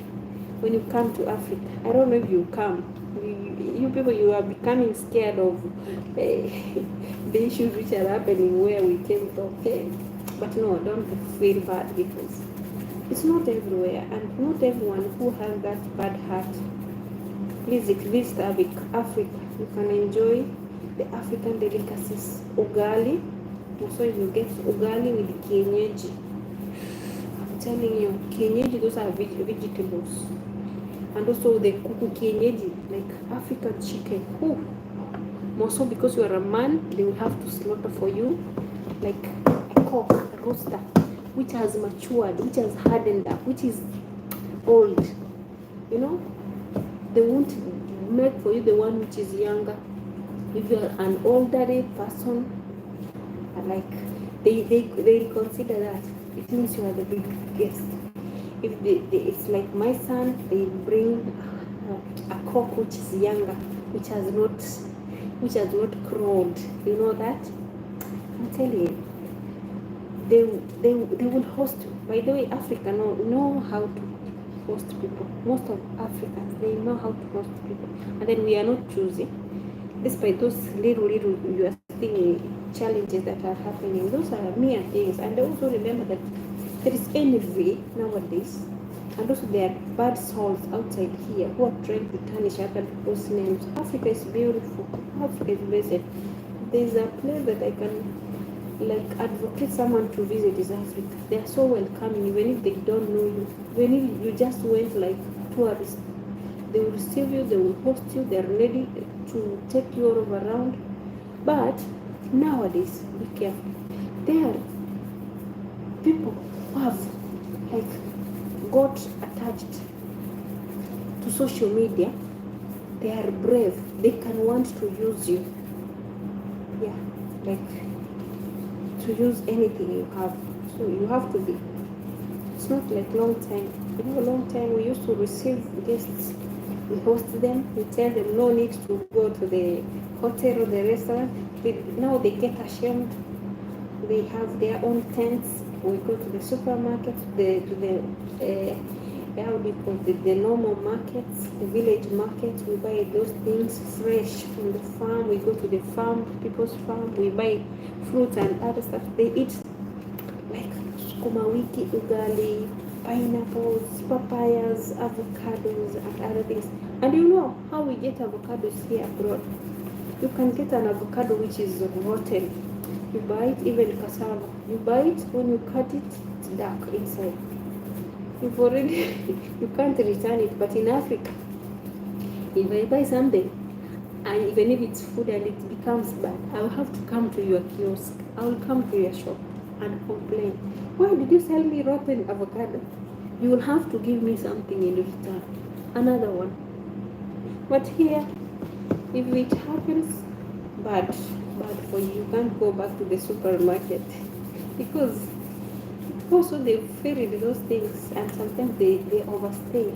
when you come to Africa. I don't know if you come. You people, you are becoming scared of the issues which are happening where we came from. Okay? But no, don't feel bad, because it's not everywhere, and not everyone who has that bad heart. Visit Africa. You can enjoy the African delicacies. Ugali. Also, you get ugali with kienyeji. I'm telling you, kienyeji, those are vegetables. And also the kuku kienyeji, like African chicken. Ooh. More so because you are a man, they will have to slaughter for you like a cock, a rooster, which has matured, which has hardened up, which is old. They won't make for you the one which is younger. If you are an elderly person, like they consider that it means you are the big guest. If it's like my son, they bring a cock which is younger, which has not crawled. You know that? I'm telling you, they will host. By the way, Africa know how to host people. Most of Africans, they know how to host people, and then we are not choosy. Despite those little you are seeing challenges that are happening, those are mere things. And also remember that there is envy nowadays, and also there are bad souls outside here who are trying to tarnish other people's names. Africa is beautiful. Africa is blessed. There's a place that I can advocate someone to visit is Africa. They are so welcoming, even if they don't know you. Even if you just went like tourists, they will receive you, they will host you, they are ready to take you all around. But nowadays, be careful. There are people who have got attached to social media. They are brave. They can want to use you. Yeah, to use anything you have. So you have to be. It's not like long time. A long time we used to receive guests. We host them. We tell them no need to go to the hotel or the restaurant. Now they get ashamed. They have their own tents. We go to the supermarket, to the how do you call it, the normal markets, the village markets. We buy those things fresh from the farm. We go to the farm, people's farm. We buy fruits and other stuff. They eat like sukuma wiki, ugali, pineapples, papayas, avocados, and other things. And you know how we get avocados here abroad? You can get an avocado which is rotten. You buy it, even cassava. You buy it, when you cut it, it's dark inside. You've already, you can't return it. But in Africa, if I buy something, and even if it's food and it becomes bad, I'll have to come to your kiosk. I'll come to your shop and complain. Why did you sell me rotten avocado? You will have to give me something in return. Another one. But here, if it happens, bad for you. You can't go back to the supermarket because also they ferried those things, and sometimes they overstay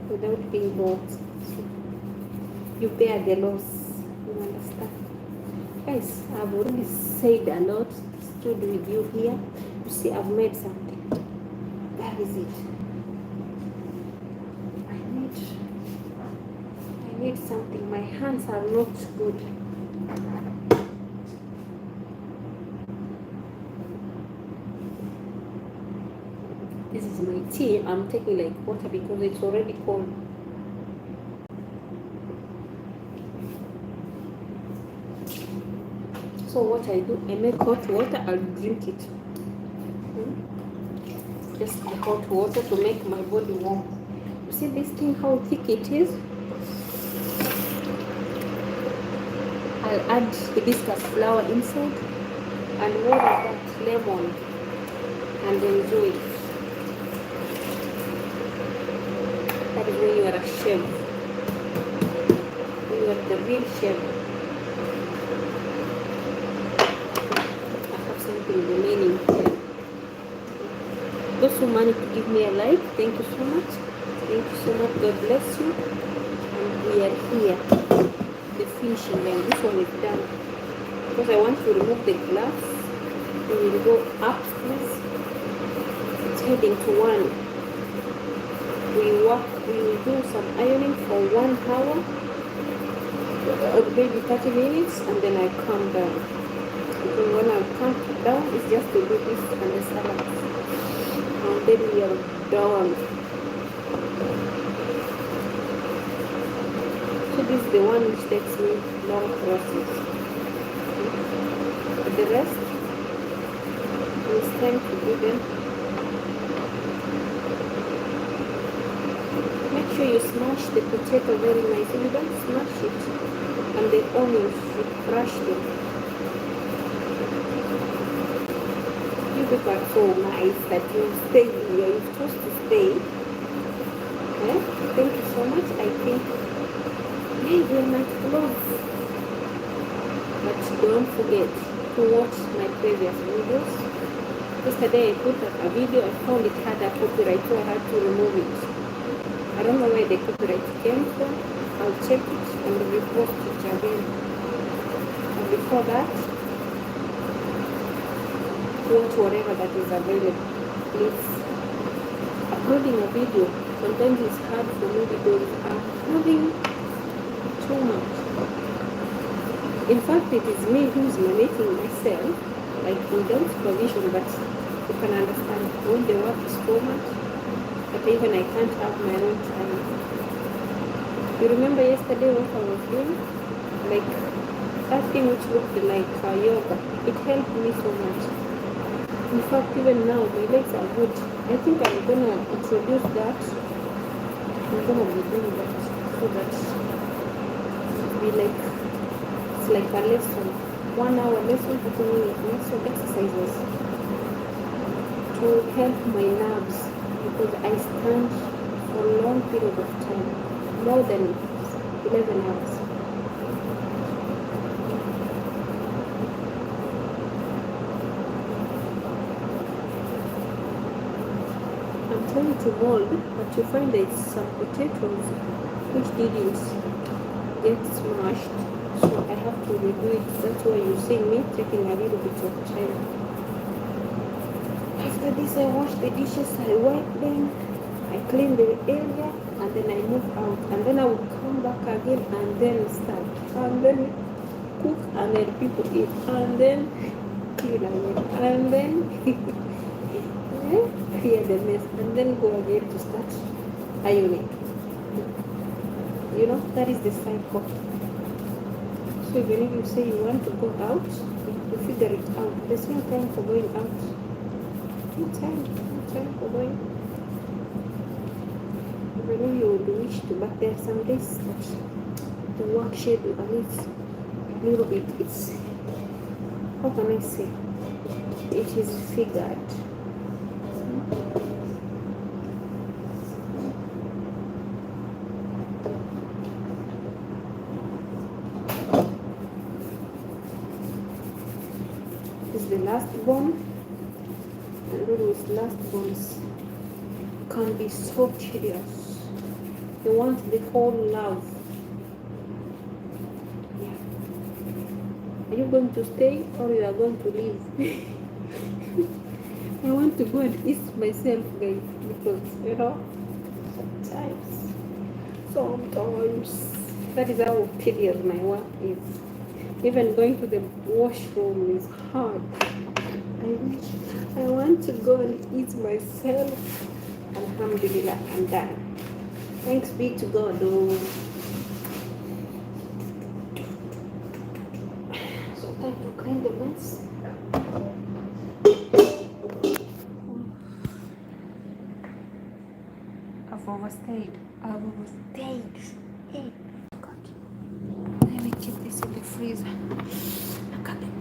without being bought. So you bear the loss. You understand? Guys, I've already said a lot, stood with you here. You see, I've made something. That is it. I need something. My hands are not good. This is my tea. I'm taking like water because it's already cold. So what I do, I make hot water, I'll drink it. Just the hot water to make my body warm. You see this thing, how thick it is? I'll add hibiscus flower inside and more of that lemon and enjoy it. That is when you are a chef. When you are the real chef. I have something remaining here. Those who managed to give me a like, thank you so much. Thank you so much. God bless you. And we are here. The finishing line. This one is done. Because I want to remove the glass. We will go upstairs. It's heading to 1. We will do some ironing for 1 hour, maybe 30 minutes, and then I come down. Because when I come down, it's just to do this and the salad. And then we are done. So this is the one which takes me long process. But the rest, it's time to do them. Make sure you smash the potato very nice. If you don't smash it, and the onions, you crush them. You people are so nice that you stay here. You're supposed to stay. Yeah? Thank you so much. I think maybe I might close. But don't forget to watch my previous videos. Yesterday I put up a video. I found it had a copyright, so I had to remove it. I don't know where the copyright came from. I'll check it and repost it again. And before that, watch whatever that is available. Please. Uploading a video sometimes it's hard for me because I'm having too much. In fact, it is me who's managing myself, like without supervision, but you can understand when the work is too much. But even I can't have my own time. You remember yesterday what I was doing? Like that thing which looked like yoga. It helped me so much. In fact, even now my legs are good. I think I'm gonna introduce that. I'm gonna be doing that so that it'll be like it's like a lesson. 1 hour lesson, 15 minute lesson exercises to help my nerves. Because I stand for a long period of time, more than 11 hours. I'm trying to mold, but you find there's some potatoes which didn't get smashed, so I have to redo it. That's why you see me taking a little bit of time. After this, I wash the dishes, I wipe them, I clean the area, and then I move out, and then I would come back again, and then start, and then cook, and then people eat, and then clean again, and then clear the mess, and then go again to start ironing. You know, that is the cycle. So even if you say you want to go out, you figure it out. There's no time for going out. No time for going. Even if you would wish to, but there are some days that the work schedule is a little bit, it's, how can I say, it is figured. This is the last bone, and always last bones can be so tedious. You want the whole love. Yeah. Are you going to stay or you are going to leave? I want to go and ease myself, guys, because you know, sometimes that is how tedious my work is. Even going to the washroom is hard. I want to go and eat myself. Alhamdulillah, I'm done. Thanks be to God. Oh. So time to clean the mess. I've overstayed. Hey, God. Let me keep this in the freezer. Look at them.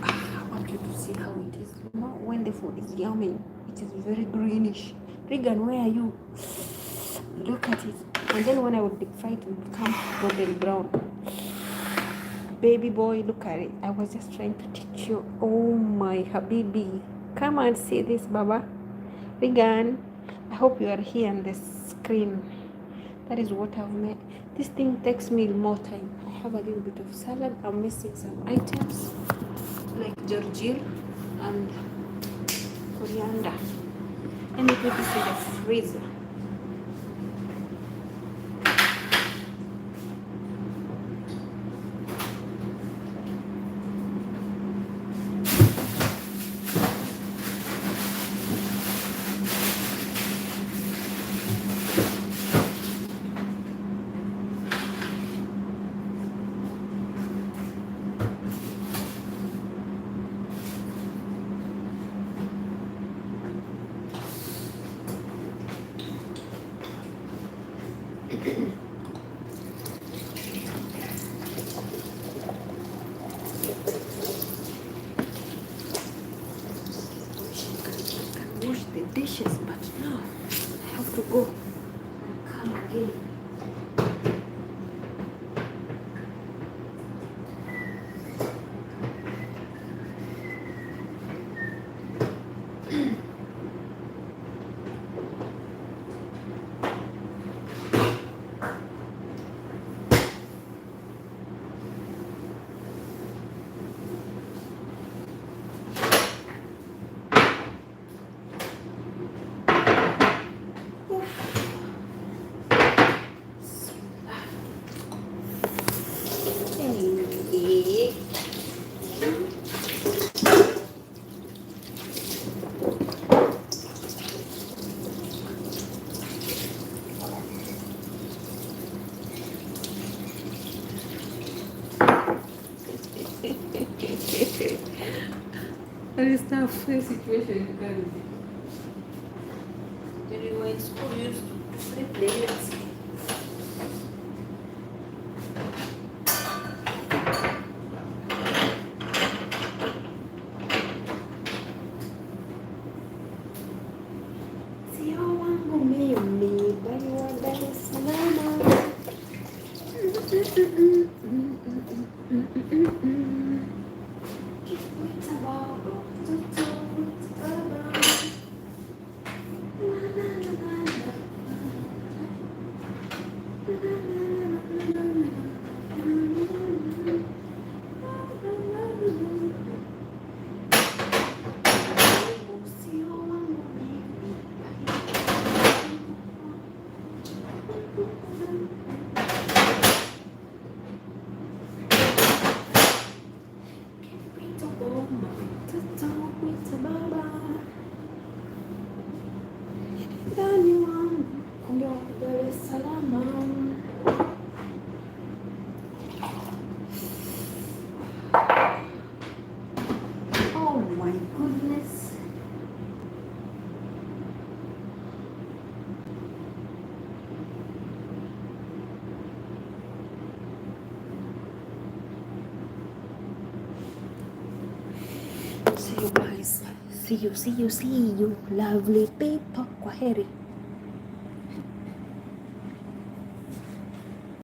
I want you to see how it is. You know, when the food is yummy, it is very greenish. Regan, where are you? Look at it. And then when I would deep fry it, it would become golden brown. Baby boy, look at it. I was just trying to teach you. Oh my Habibi. Come and see this, Baba. Regan, I hope you are here on the screen. That is what I've made. This thing takes me more time. I have a little bit of salad. I'm missing some items like georgine and coriander. Let me put this in the freezer. Wash the dishes, but now I have to go and come again. That is tough situation you can be. When you were in school, you used to flip the years. Sio wangu mimi, bali wa Dar es Salaam. See you lovely people. Kwaheri.